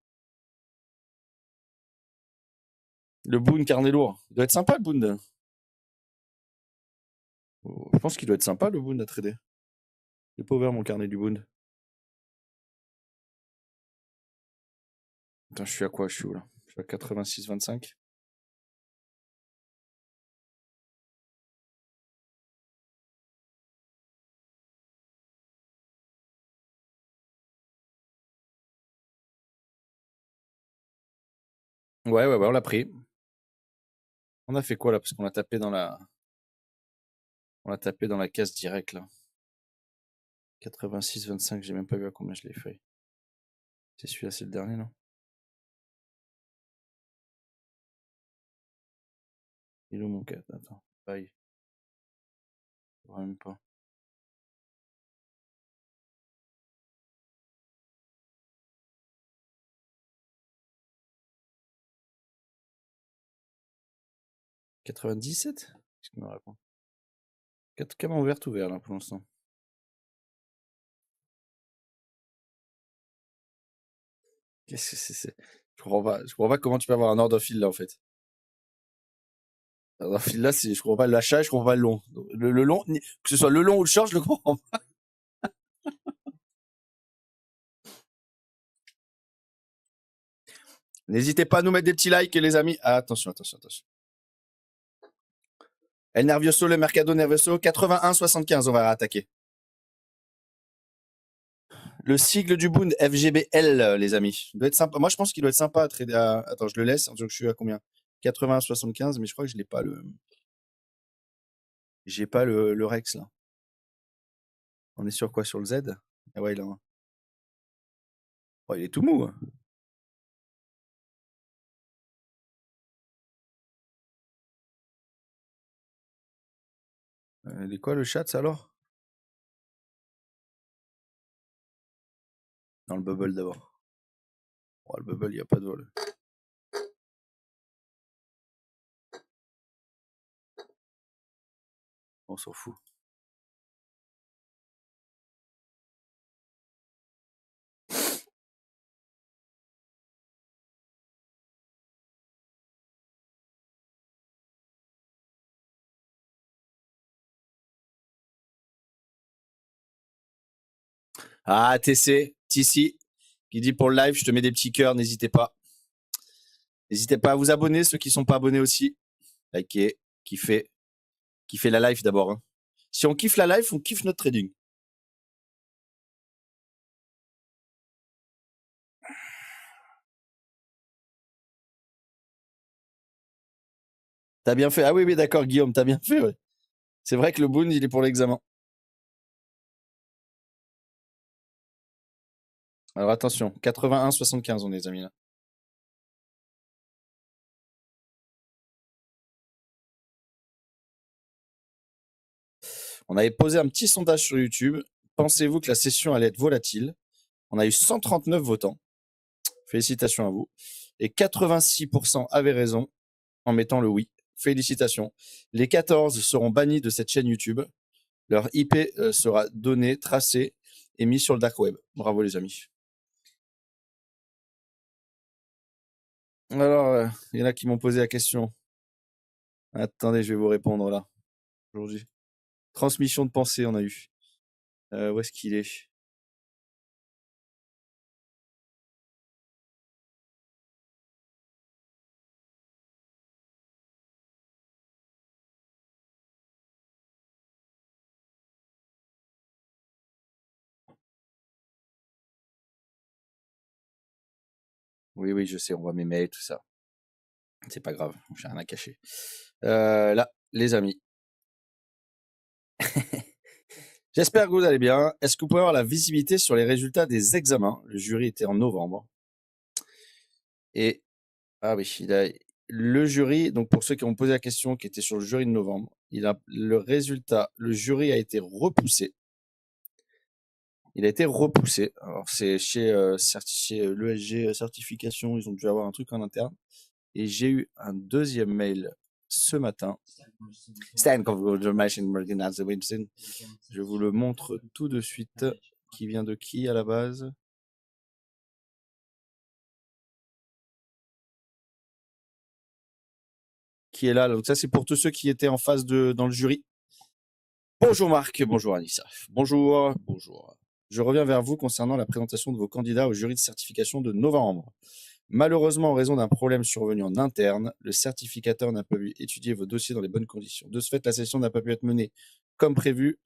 [SPEAKER 2] Le Boon carnet lourd. Il doit être sympa, le Boon. Je pense qu'il doit être sympa, le Boon à trader. J'ai pas ouvert mon carnet du Boon. Attends, je suis à quoi? Je suis où là? Je suis à 86,25. Ouais, on l'a pris. On a fait quoi là? Parce qu'on a tapé dans la. On l'a tapé dans la case directe là. 86,25, j'ai même pas vu à combien je l'ai fait. C'est celui-là, c'est le dernier, non? Il est où mon 4? Attends, bye. Je vois même pas. « 97? Qu'est-ce qu'il me répond? 4 camans ouvertes ouverts là pour l'instant. Qu'est-ce que c'est? Je comprends pas comment tu peux avoir un ordre fil là en fait. Un ordre fil là, je comprends pas l'achat, je comprends pas le long. Le long, que ce soit le long ou le short, je le comprends pas. N'hésitez pas à nous mettre des petits likes les amis. Ah, attention. El Nervioso, le Mercado Nervioso, 81,75, on va attaquer. Le sigle du Boon, FGBL, les amis. Il doit être sympa. Moi, je pense qu'il doit être sympa à trader. Attends, je le laisse. Je suis à combien? 80,75, mais je crois que je l'ai pas le. J'ai pas le Rex là. On est sur quoi? Sur le Z? Ah ouais, il a un. Oh, il est tout mou. Hein. Il est quoi le chat alors? Dans le bubble d'abord. Oh, le bubble, il n'y a pas de vol. On s'en fout. Ah, TC, qui dit pour le live, je te mets des petits cœurs, n'hésitez pas. N'hésitez pas à vous abonner, ceux qui ne sont pas abonnés aussi. Likez, kiffez la live d'abord. Hein. Si on kiffe la live, on kiffe notre trading. T'as bien fait. Ah oui, d'accord, Guillaume, t'as bien fait. Ouais. C'est vrai que le Boon, il est pour l'examen. Alors attention, 81,75, on est les amis là. On avait posé un petit sondage sur YouTube. Pensez-vous que la session allait être volatile? On a eu 139 votants. Félicitations à vous. Et 86% avaient raison en mettant le oui. Félicitations. Les 14 seront bannis de cette chaîne YouTube. Leur IP sera donné, tracé et mis sur le dark web. Bravo les amis. Alors, il y en a qui m'ont posé la question. Attendez, je vais vous répondre là, aujourd'hui. Transmission de pensée, on a eu. Où est-ce qu'il est? Oui, je sais, on voit mes mails, tout ça. C'est pas grave, j'ai rien à cacher. Là, les amis. J'espère que vous allez bien. Est-ce que vous pouvez avoir la visibilité sur les résultats des examens? Le jury était en novembre. Et, ah oui, le jury, donc pour ceux qui ont posé la question, qui était sur le jury de novembre, le jury a été repoussé. Il a été repoussé. Alors, c'est chez l'ESG Certification, ils ont dû avoir un truc en interne. Et j'ai eu un deuxième mail ce matin. Je vous le montre tout de suite. Qui vient de qui à la base? Qui est là? Donc ça, c'est pour tous ceux qui étaient en phase dans le jury. Bonjour Marc, bonjour Anissa. Bonjour. Je reviens vers vous concernant la présentation de vos candidats au jury de certification de novembre. Malheureusement, en raison d'un problème survenu en interne, le certificateur n'a pas pu étudier vos dossiers dans les bonnes conditions. De ce fait, la session n'a pas pu être menée comme prévu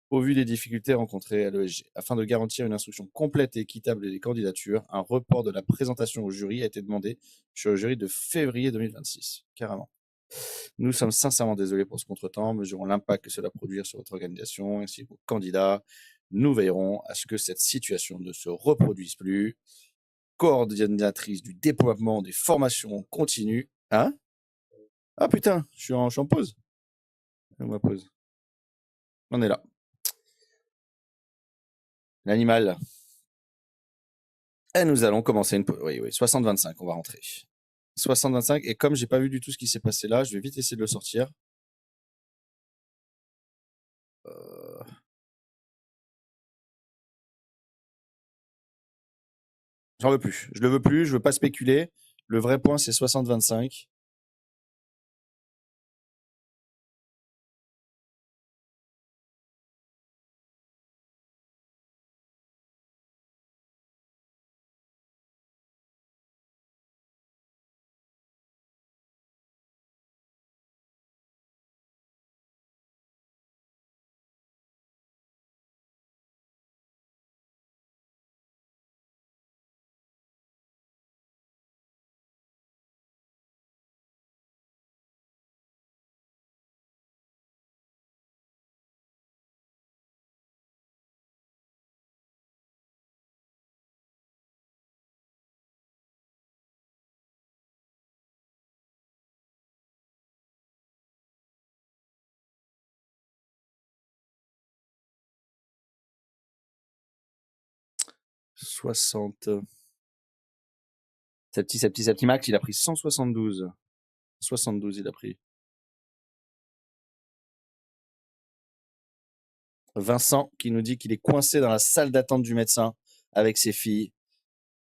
[SPEAKER 2] au vu des difficultés rencontrées à l'ESG. Afin de garantir une instruction complète et équitable des candidatures, un report de la présentation au jury a été demandé sur le jury de février 2026. Carrément. Nous sommes sincèrement désolés pour ce contretemps, mesurons l'impact que cela produire sur votre organisation ainsi que vos candidats. Nous veillerons à ce que cette situation ne se reproduise plus. Coordinatrice du déploiement des formations continues. Hein? Ah putain, je suis en pause. On va pause. On est là. L'animal. Et nous allons commencer une pause. Oui, 60-25, on va rentrer. 60-25, et comme j'ai pas vu du tout ce qui s'est passé là, je vais vite essayer de le sortir. J'en veux plus. Je le veux plus, je veux pas spéculer. Le vrai point, c'est 60-25. Ce petit Max, il a pris 172. 72, il a pris. Vincent qui nous dit qu'il est coincé dans la salle d'attente du médecin avec ses filles.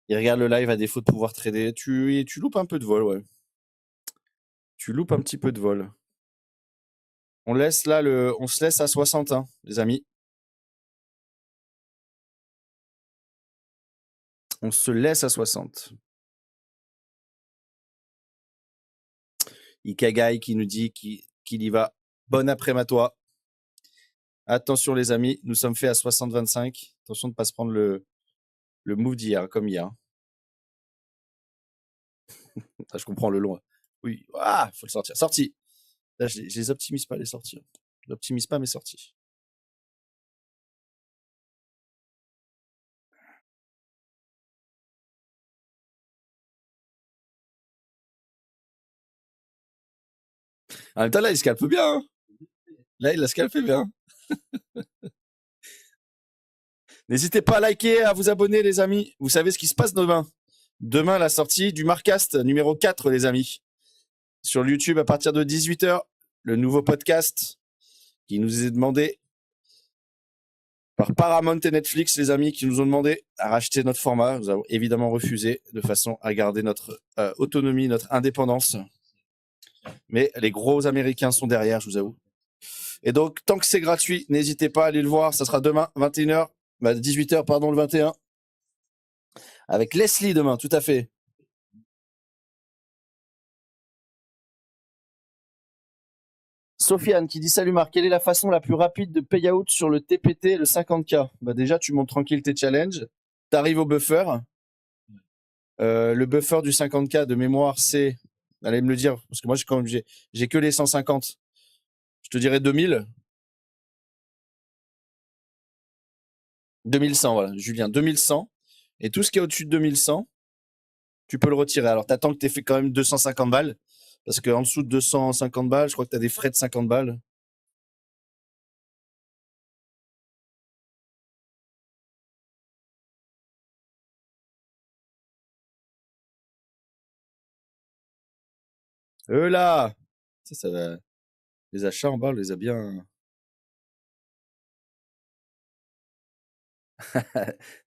[SPEAKER 2] Il regarde le live à défaut de pouvoir trader. Tu loupes un peu de vol, ouais. Tu loupes un petit peu de vol. On se laisse à 60, hein, les amis. On se laisse à 60. Ikagai qui nous dit qu'il y va. Bon après-midi à toi. Attention les amis, nous sommes faits à 60-25. Attention de ne pas se prendre le move d'hier, comme hier. Ah, je comprends le long. Oui, faut le sortir. Sorti. Là, je les optimise pas les sorties. Je n'optimise pas mes sorties. En même temps, là, il scalpe bien. Hein. Là, il la scalpe bien. N'hésitez pas à liker, à vous abonner, les amis. Vous savez ce qui se passe demain. Demain, la sortie du Marcast numéro 4, les amis. Sur YouTube à partir de 18h, le nouveau podcast qui nous est demandé par Paramount et Netflix, les amis, qui nous ont demandé à racheter notre format. Nous avons évidemment refusé de façon à garder notre autonomie, notre indépendance. Mais les gros Américains sont derrière, je vous avoue. Et donc, tant que c'est gratuit, n'hésitez pas à aller le voir. Ça sera demain, 21h, 18h, pardon, le 21. Avec Leslie demain, tout à fait. Sofiane qui dit salut Marc, quelle est la façon la plus rapide de payout sur le TPT, le 50K? Bah déjà, tu montes tranquille tes challenges, tu arrives au buffer. Le buffer du 50K de mémoire, c'est, allez me le dire, parce que moi j'ai que les 150. Je te dirais 2000. 2100, voilà, Julien, 2100. Et tout ce qui est au-dessus de 2100, tu peux le retirer. Alors, t'attends que tu aies fait quand même 250 balles. Parce qu'en dessous de 250 balles, je crois que tu as des frais de 50 balles. Là! Ça va. Les achats en bas, on les a bien.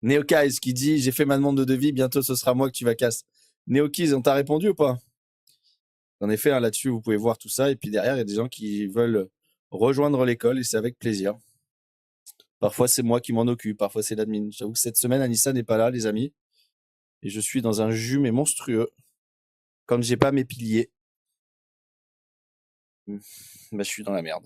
[SPEAKER 2] Neokiz qui dit j'ai fait ma demande de devis, bientôt ce sera moi que tu vas casser. Neokiz, on t'a répondu ou pas? En effet, hein, là-dessus, vous pouvez voir tout ça. Et puis derrière, il y a des gens qui veulent rejoindre l'école et c'est avec plaisir. Parfois, c'est moi qui m'en occupe, parfois, c'est l'admin. J'avoue que cette semaine, Anissa n'est pas là, les amis. Et je suis dans un jus, mais monstrueux. Quand j'ai pas mes piliers, bah, je suis dans la merde.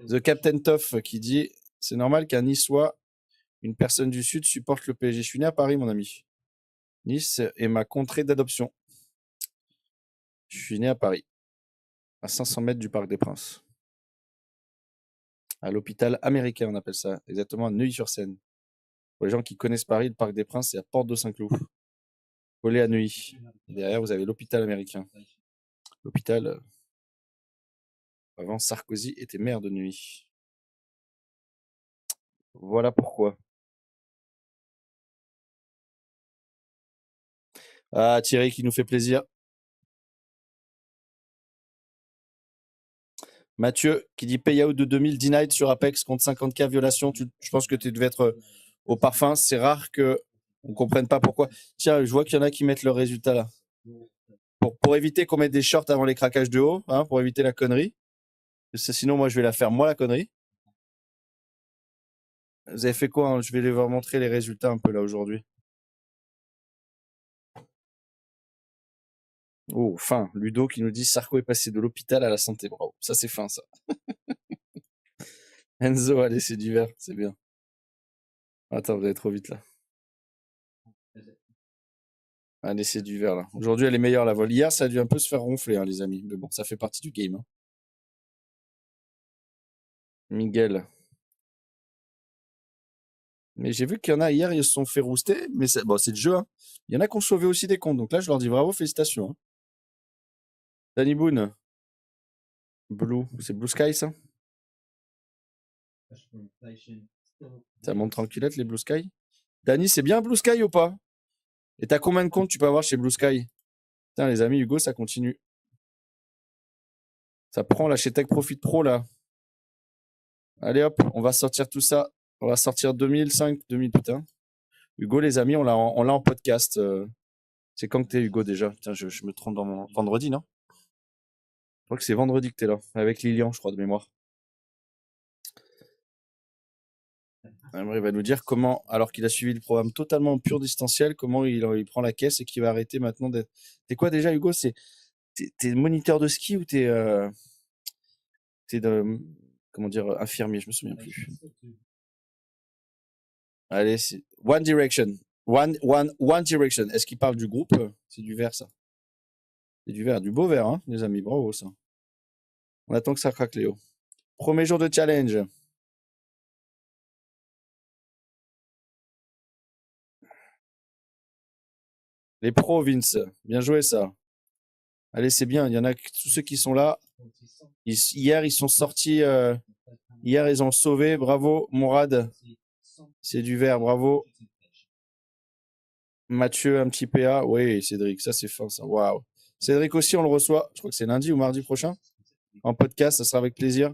[SPEAKER 2] The Captain Toff qui dit c'est normal qu'un Niçois, une personne du Sud, supporte le PSG. Je suis né à Paris, mon ami. Nice est ma contrée d'adoption. Je suis né à Paris, à 500 mètres du Parc des Princes. À l'hôpital américain, on appelle ça, exactement à Neuilly-sur-Seine. Pour les gens qui connaissent Paris, le Parc des Princes, c'est à Porte de Saint-Cloud, collé à Neuilly. Et derrière, vous avez l'hôpital américain. L'hôpital, avant Sarkozy était maire de Neuilly. Voilà pourquoi. Ah, Thierry qui nous fait plaisir. Mathieu qui dit payout de 2000 denied sur Apex contre 50K violation. Je pense que tu devais être au parfum. C'est rare que on comprenne pas pourquoi. Tiens, je vois qu'il y en a qui mettent leurs résultats là. Pour éviter qu'on mette des shorts avant les craquages de haut, hein, pour éviter la connerie. Parce que sinon, moi, je vais la faire moi la connerie. Vous avez fait quoi, hein? Je vais vous montrer les résultats un peu là aujourd'hui. Oh, fin. Ludo qui nous dit Sarko est passé de l'hôpital à la santé. Bravo. Ça, c'est fin, ça. Enzo, allez, c'est du vert. C'est bien. Attends, vous allez trop vite là. Allez, c'est du vert là. Aujourd'hui, elle est meilleure la vol. Hier, ça a dû un peu se faire ronfler, hein, les amis. Mais bon, ça fait partie du game. Hein. Miguel. Mais j'ai vu qu'il y en a hier, ils se sont fait rouster. Mais bon, c'est le jeu. Hein. Il y en a qui ont sauvé aussi des comptes. Donc là, je leur dis bravo, félicitations. Hein. Danny Boone. Blue. C'est Blue Sky, ça? Ça monte tranquillette, les Blue Sky. Danny, c'est bien Blue Sky ou pas? Et t'as combien de comptes tu peux avoir chez Blue Sky? Putain, les amis, Hugo, ça continue. Ça prend là chez Tech Profit Pro, là. Allez hop, on va sortir tout ça. On va sortir 2005, 2000, putain. Hugo, les amis, on l'a en podcast. C'est quand que t'es, Hugo, déjà? Putain, je me trompe dans mon... Vendredi, non? Je crois que c'est vendredi que t'es là. Avec Lilian, je crois, de mémoire. Il va nous dire comment, alors qu'il a suivi le programme totalement pur distanciel, comment il prend la caisse et qu'il va arrêter maintenant d'être... T'es quoi déjà, Hugo? T'es moniteur de ski ou t'es comment dire, infirmier? Je me souviens plus. Allez, c'est One Direction. One Direction. Est-ce qu'il parle du groupe? C'est du vert, ça. C'est du vert, du beau vert, hein, les amis. Bravo, ça. On attend que ça craque, Léo. Premier jour de challenge. Les pros, Vince. Bien joué, ça. Allez, c'est bien. Il y en a tous ceux qui sont là. Hier, ils sont sortis. Hier, ils ont sauvé. Bravo, Mourad. C'est du vert. Bravo. Mathieu, un petit PA. Oui, Cédric, ça c'est fin, ça. Waouh. Cédric aussi, on le reçoit. Je crois que c'est lundi ou mardi prochain. En podcast, ça sera avec plaisir.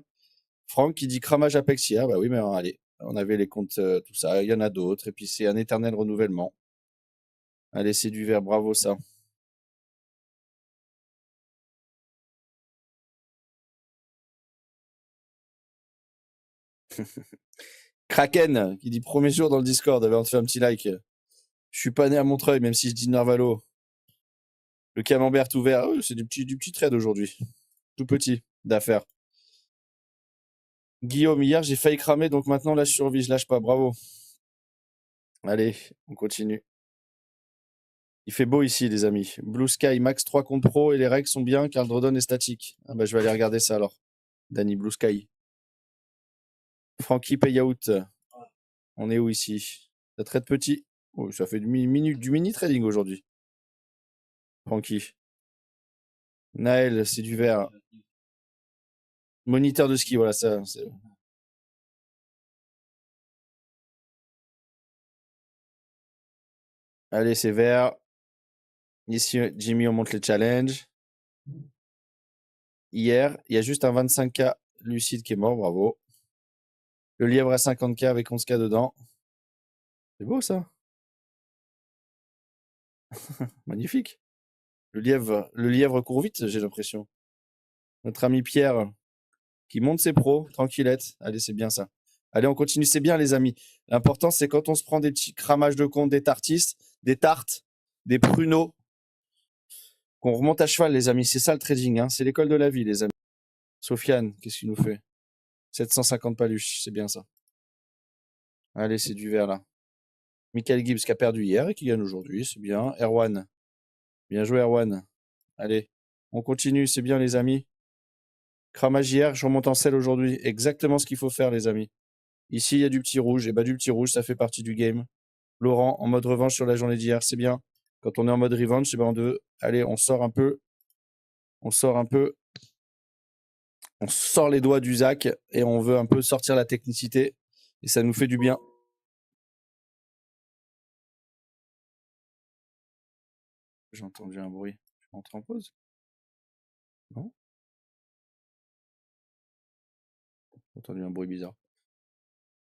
[SPEAKER 2] Franck qui dit cramage Apex hier. Bah oui, mais allez. On avait les comptes, tout ça. Il y en a d'autres. Et puis, c'est un éternel renouvellement. Allez, c'est du vert. Bravo, ça. Kraken qui dit premier jour dans le Discord. On te fait un petit like. Je suis pas né à Montreuil, même si je dis Narvalo. Le camembert tout vert. Oh, c'est du petit trade aujourd'hui. Tout petit d'affaires. Guillaume, hier, j'ai failli cramer, donc maintenant, là, je survis. Je lâche pas. Bravo. Allez, on continue. Il fait beau ici, les amis. Blue Sky, Max 3 contre Pro et les règles sont bien car le drawdown est statique. Ah bah, je vais aller regarder ça alors. Danny Blue Sky. Frankie Payout. On est où ici? Ça traite petit. Oh, ça fait du mini trading aujourd'hui. Francky. Naël, c'est du vert. Moniteur de ski, voilà ça. Allez, c'est vert. Ici, Jimmy, on monte les challenges. Hier, il y a juste un 25K lucide qui est mort, bravo. Le lièvre à 50K avec 11K dedans. C'est beau ça. Magnifique. Le lièvre court vite, j'ai l'impression. Notre ami Pierre qui monte ses pros, tranquillette. Allez, c'est bien ça. Allez, on continue, c'est bien les amis. L'important, c'est quand on se prend des petits cramages de compte, des tartistes, des tartes, des pruneaux, qu'on remonte à cheval, les amis. C'est ça le trading, hein. C'est l'école de la vie, les amis. Sofiane, qu'est-ce qu'il nous fait? 750 paluches, c'est bien ça. Allez, c'est du vert là. Michael Gibbs qui a perdu hier et qui gagne aujourd'hui, c'est bien. Erwan. Bien joué, Erwan. Allez, on continue, c'est bien, les amis. Cramage hier, je remonte en selle aujourd'hui. Exactement ce qu'il faut faire, les amis. Ici, il y a du petit rouge. Et bah, du petit rouge, ça fait partie du game. Laurent, en mode revanche sur la journée d'hier, c'est bien. Quand on est en mode revenge, c'est ben allez, on sort un peu. On sort les doigts du Zach et on veut un peu sortir la technicité. Et ça nous fait du bien. J'ai entendu un bruit. Je rentre en pause? Non? J'ai entendu un bruit bizarre.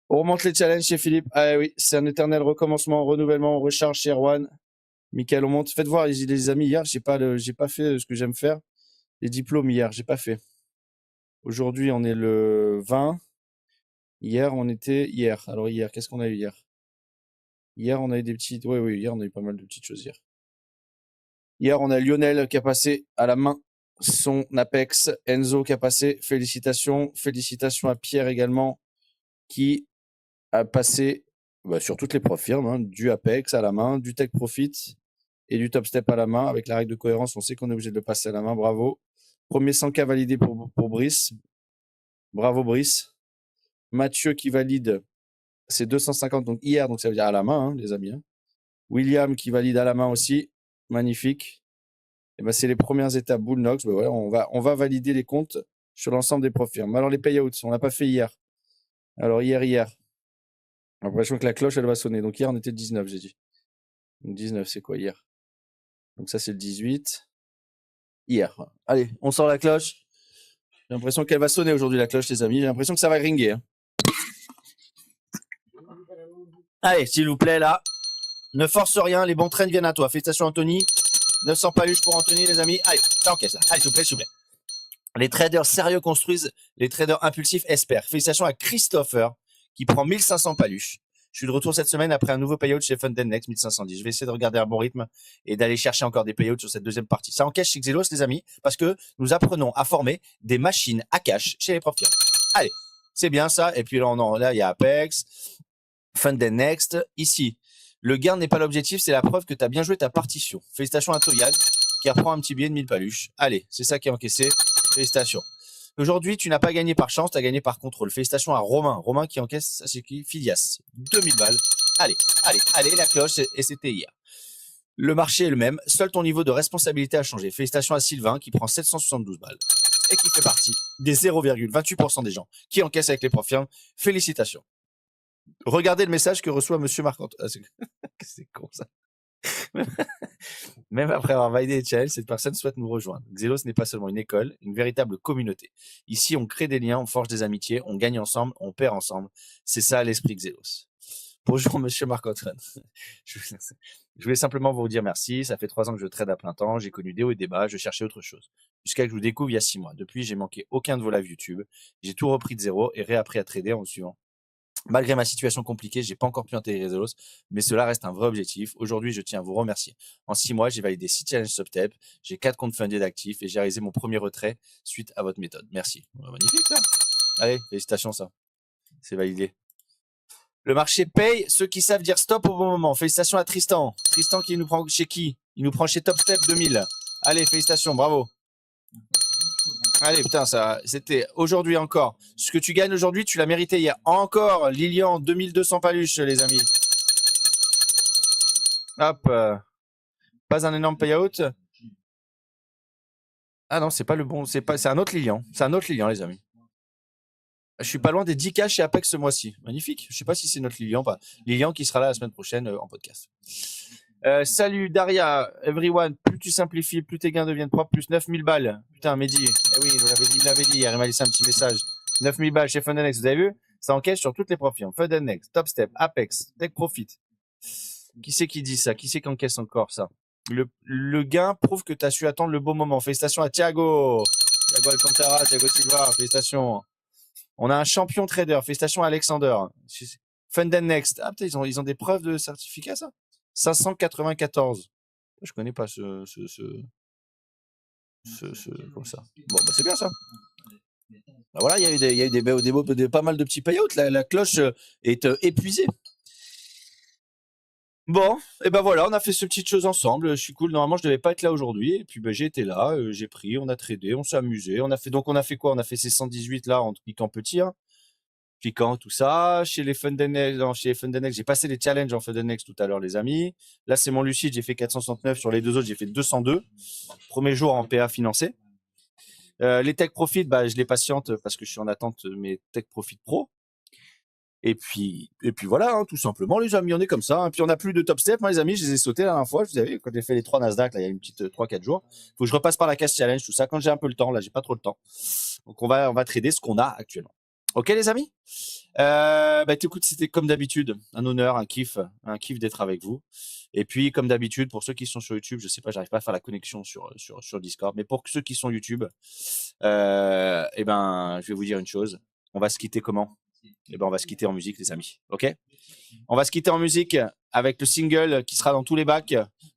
[SPEAKER 2] On remonte les challenges chez Philippe. Ah oui, c'est un éternel recommencement, renouvellement, on recharge chez Erwan. Michael, on monte. Faites voir, les amis, hier, j'ai pas fait ce que j'aime faire. Les diplômes hier, j'ai pas fait. Aujourd'hui, on est le 20. Hier, on était hier. Alors hier, qu'est-ce qu'on a eu hier? Hier, on a eu des petites. Oui, hier, on a eu pas mal de petites choses hier. Hier, on a Lionel qui a passé à la main son Apex. Enzo qui a passé. Félicitations. Félicitations à Pierre également qui a passé sur toutes les profs firmes, hein, du Apex à la main, du Tech Profit et du Top Step à la main. Avec la règle de cohérence, on sait qu'on est obligé de le passer à la main. Bravo. Premier 100K validé pour Brice. Bravo Brice. Mathieu qui valide, c'est 250 donc hier, donc ça veut dire à la main, hein, les amis. Hein. William qui valide à la main aussi. Magnifique. Et ben c'est les premières étapes. Bullnox, ben voilà, on va valider les comptes sur l'ensemble des profs firmes. Alors les payouts, on l'a pas fait hier. Alors hier. J'ai l'impression que la cloche, elle va sonner. Donc hier, on était le 19, j'ai dit. Donc 19, c'est quoi hier? Donc ça, c'est le 18. Hier. Allez, on sort la cloche. J'ai l'impression qu'elle va sonner aujourd'hui, la cloche, les amis. J'ai l'impression que ça va ringer. Hein. Allez, s'il vous plaît, là. Ne force rien, les bons trains viennent à toi. Félicitations, Anthony. 900 paluches pour Anthony, les amis. Allez, ça encaisse, là. Allez, s'il vous plaît. Les traders sérieux construisent, les traders impulsifs espèrent. Félicitations à Christopher, qui prend 1500 paluches. Je suis de retour cette semaine après un nouveau payout chez Fundennex, 1510. Je vais essayer de regarder un bon rythme et d'aller chercher encore des payouts sur cette deuxième partie. Ça encaisse chez Xelos, les amis, parce que nous apprenons à former des machines à cash chez les profs firmes. Allez, c'est bien ça. Et puis là, il y a Apex, Fundennext. Ici, le gain n'est pas l'objectif, c'est la preuve que tu as bien joué ta partition. Félicitations à Toyan, qui reprend un petit billet de 1000 paluches. Allez, c'est ça qui est encaissé. Félicitations. Aujourd'hui, tu n'as pas gagné par chance, tu as gagné par contrôle. Félicitations à Romain. Romain qui encaisse, ça c'est qui? Filias. 2000 balles. Allez, la cloche, et c'était hier. Le marché est le même, seul ton niveau de responsabilité a changé. Félicitations à Sylvain qui prend 772 balles et qui fait partie des 0,28% des gens qui encaissent avec les profs. Félicitations. Regardez le message que reçoit Monsieur Marc-Antoine. Ah, c'est con ça. Même après avoir validé les challenges, cette personne souhaite nous rejoindre. Xelos n'est pas seulement une école, une véritable communauté. Ici, on crée des liens, on forge des amitiés, on gagne ensemble, on perd ensemble. C'est ça l'esprit Xelos. Bonjour Monsieur Marc-Antoine. Je voulais simplement vous dire merci. Ça fait 3 ans que je trade à plein temps. J'ai connu des hauts et des bas. Je cherchais autre chose. Jusqu'à ce que je vous découvre il y a 6 mois. Depuis, j'ai manqué aucun de vos lives YouTube. J'ai tout repris de zéro et réappris à trader en le suivant. Malgré ma situation compliquée, j'ai pas encore pu intégrer Xelos, mais cela reste un vrai objectif. Aujourd'hui, je tiens à vous remercier. En 6 mois, j'ai validé 6 challenges SubTap, j'ai 4 comptes fundés d'actifs et j'ai réalisé mon premier retrait suite à votre méthode. Merci. Magnifique ça. Allez, félicitations ça. C'est validé. Le marché paye ceux qui savent dire stop au bon moment. Félicitations à Tristan. Tristan qui nous prend chez qui? Il nous prend chez TopStep 2000. Allez, félicitations, bravo. Allez, putain, ça, c'était aujourd'hui encore. Ce que tu gagnes aujourd'hui, tu l'as mérité hier. Encore, Lilian, 2200 paluches, les amis. Hop. Pas un énorme payout. Ah non, c'est pas le bon, c'est un autre Lilian. C'est un autre Lilian, les amis. Je suis pas loin des 10K chez Apex ce mois-ci. Magnifique. Je sais pas si c'est notre Lilian, pas. Lilian qui sera là la semaine prochaine en podcast. Salut Daria, everyone. Plus tu simplifies, plus tes gains deviennent propres, plus 9000 balles. Putain, Mehdi. Eh oui, il l'avait dit hier, il m'a laissé un petit message. 9000 balles chez Fundenex, vous avez vu? Ça encaisse sur toutes les profils. Fundenex, TopStep, Apex, Tech Profit. Qui c'est qui dit ça? Qui c'est qui encaisse encore ça? Le gain prouve que tu as su attendre le bon moment. Félicitations à Thiago. Thiago Alcantara, Thiago Silva, félicitations. On a un champion trader. Félicitations à Alexander. Fundenext. Ah, putain, ils ont des preuves de certificat, ça? 594. Je connais pas ce comme ça. Bon, bah, c'est bien ça. Bah, voilà, il y a eu des pas mal de petits payouts. La cloche est épuisée. Bon, et ben voilà, on a fait ces petites choses ensemble. Je suis cool. Normalement, je devais pas être là aujourd'hui. Et puis, ben, j'ai été là. J'ai pris, on a tradé, on s'est amusé. On a fait quoi? On a fait ces 118 là en cliquant petit, hein. Piquant, tout ça. Chez les Fundenex, j'ai passé les challenges en Fundenex tout à l'heure, les amis. Là, c'est mon Lucide, j'ai fait 469. Sur les deux autres, j'ai fait 202. Premier jour en PA financé. Les Tech Profit, bah, je les patiente parce que je suis en attente de mes Tech Profit Pro. Et puis voilà, hein, tout simplement, les amis, on est comme ça. Et puis on n'a plus de top step, moi, les amis, je les ai sautés la dernière fois. Vous savez, quand j'ai fait les 3 Nasdaq, là, il y a une petite 3-4 jours. Faut que je repasse par la case challenge, tout ça. Quand j'ai un peu le temps, là, j'ai pas trop le temps. Donc on va trader ce qu'on a actuellement. Ok, les amis? Bah, écoute, c'était comme d'habitude, un honneur, un kiff d'être avec vous. Et puis, comme d'habitude, pour ceux qui sont sur YouTube, je sais pas, j'arrive pas à faire la connexion sur Discord, mais pour ceux qui sont YouTube, eh ben, je vais vous dire une chose. On va se quitter comment? Eh ben, on va se quitter en musique, les amis. Ok? On va se quitter en musique avec le single qui sera dans tous les bacs.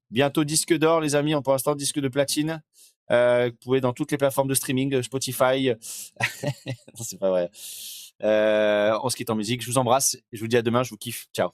[SPEAKER 2] Bientôt disque d'or, les amis. Pour l'instant, disque de platine. Vous pouvez dans toutes les plateformes de streaming, Spotify. Non, c'est pas vrai. On se quitte en musique. Je vous embrasse. Je vous dis à demain. Je vous kiffe. Ciao.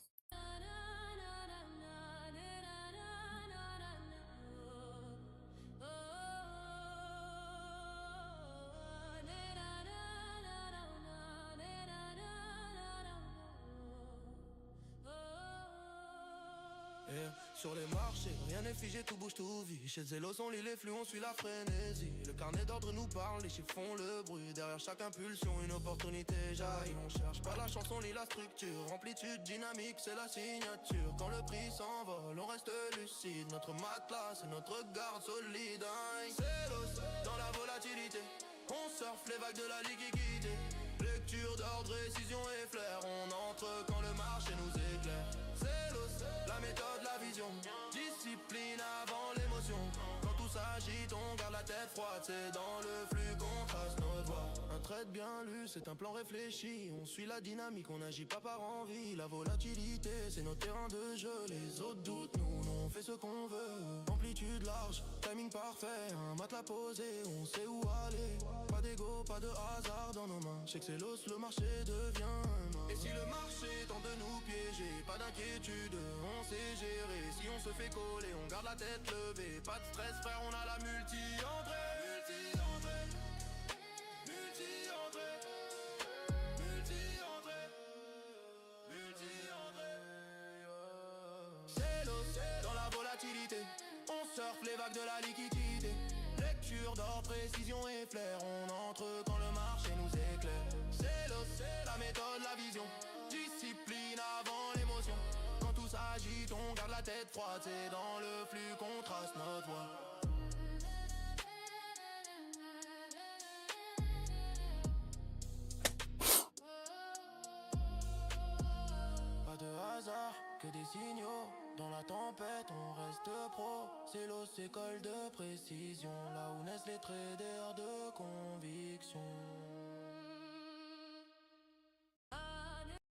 [SPEAKER 1] Sur les marchés, rien n'est figé, tout bouge, tout vit. Chez Zélos, on lit les flux, on suit la frénésie. Le carnet d'ordre nous parle, les chiffres font le bruit. Derrière chaque impulsion, une opportunité jaillit. On cherche pas la chance, on lit la structure. Amplitude dynamique, c'est la signature. Quand le prix s'envole, on reste lucide. Notre matelas, c'est notre garde solide. Zélos, dans la volatilité, on surfe les vagues de la liquidité. Lecture d'ordre, décision et flair. On entre quand le marché nous éclaire. Zélos, la méthode, la vision. Discipline avant l'émotion. Quand tout s'agite, on garde la tête froide. C'est dans le flux qu'on trace notre voie. Un trade bien lu, c'est un plan réfléchi. On suit la dynamique, on n'agit pas par envie. La volatilité, c'est notre terrain de jeu. Les autres doutent, nous, on fait ce qu'on veut. Amplitude large, timing parfait. Un matelas posé, on sait où aller. Pas d'ego, pas de hasard dans nos mains. Je sais que c'est l'os, le marché devient humain. Et si le marché tente de nous piéger, pas d'inquiétude, on sait gérer. Si on se fait coller, on garde la tête levée. Pas de stress, frère, on a la multi-entrée. Multi-entrée, multi-entrée, multi-entrée, multi-entrée. C'est l'os, dans la volatilité. Culture d'or, précision et flair. On entre quand le marché nous éclaire. C'est la méthode, la vision. Discipline avant l'émotion. Quand tout s'agite, on garde la tête froide. C'est dans le flux qu'on trace notre voie. Pas de hasard, que des signaux. Dans la tempête, on reste pro. C'est l'os, école de précision. Là où naissent les traders de conviction.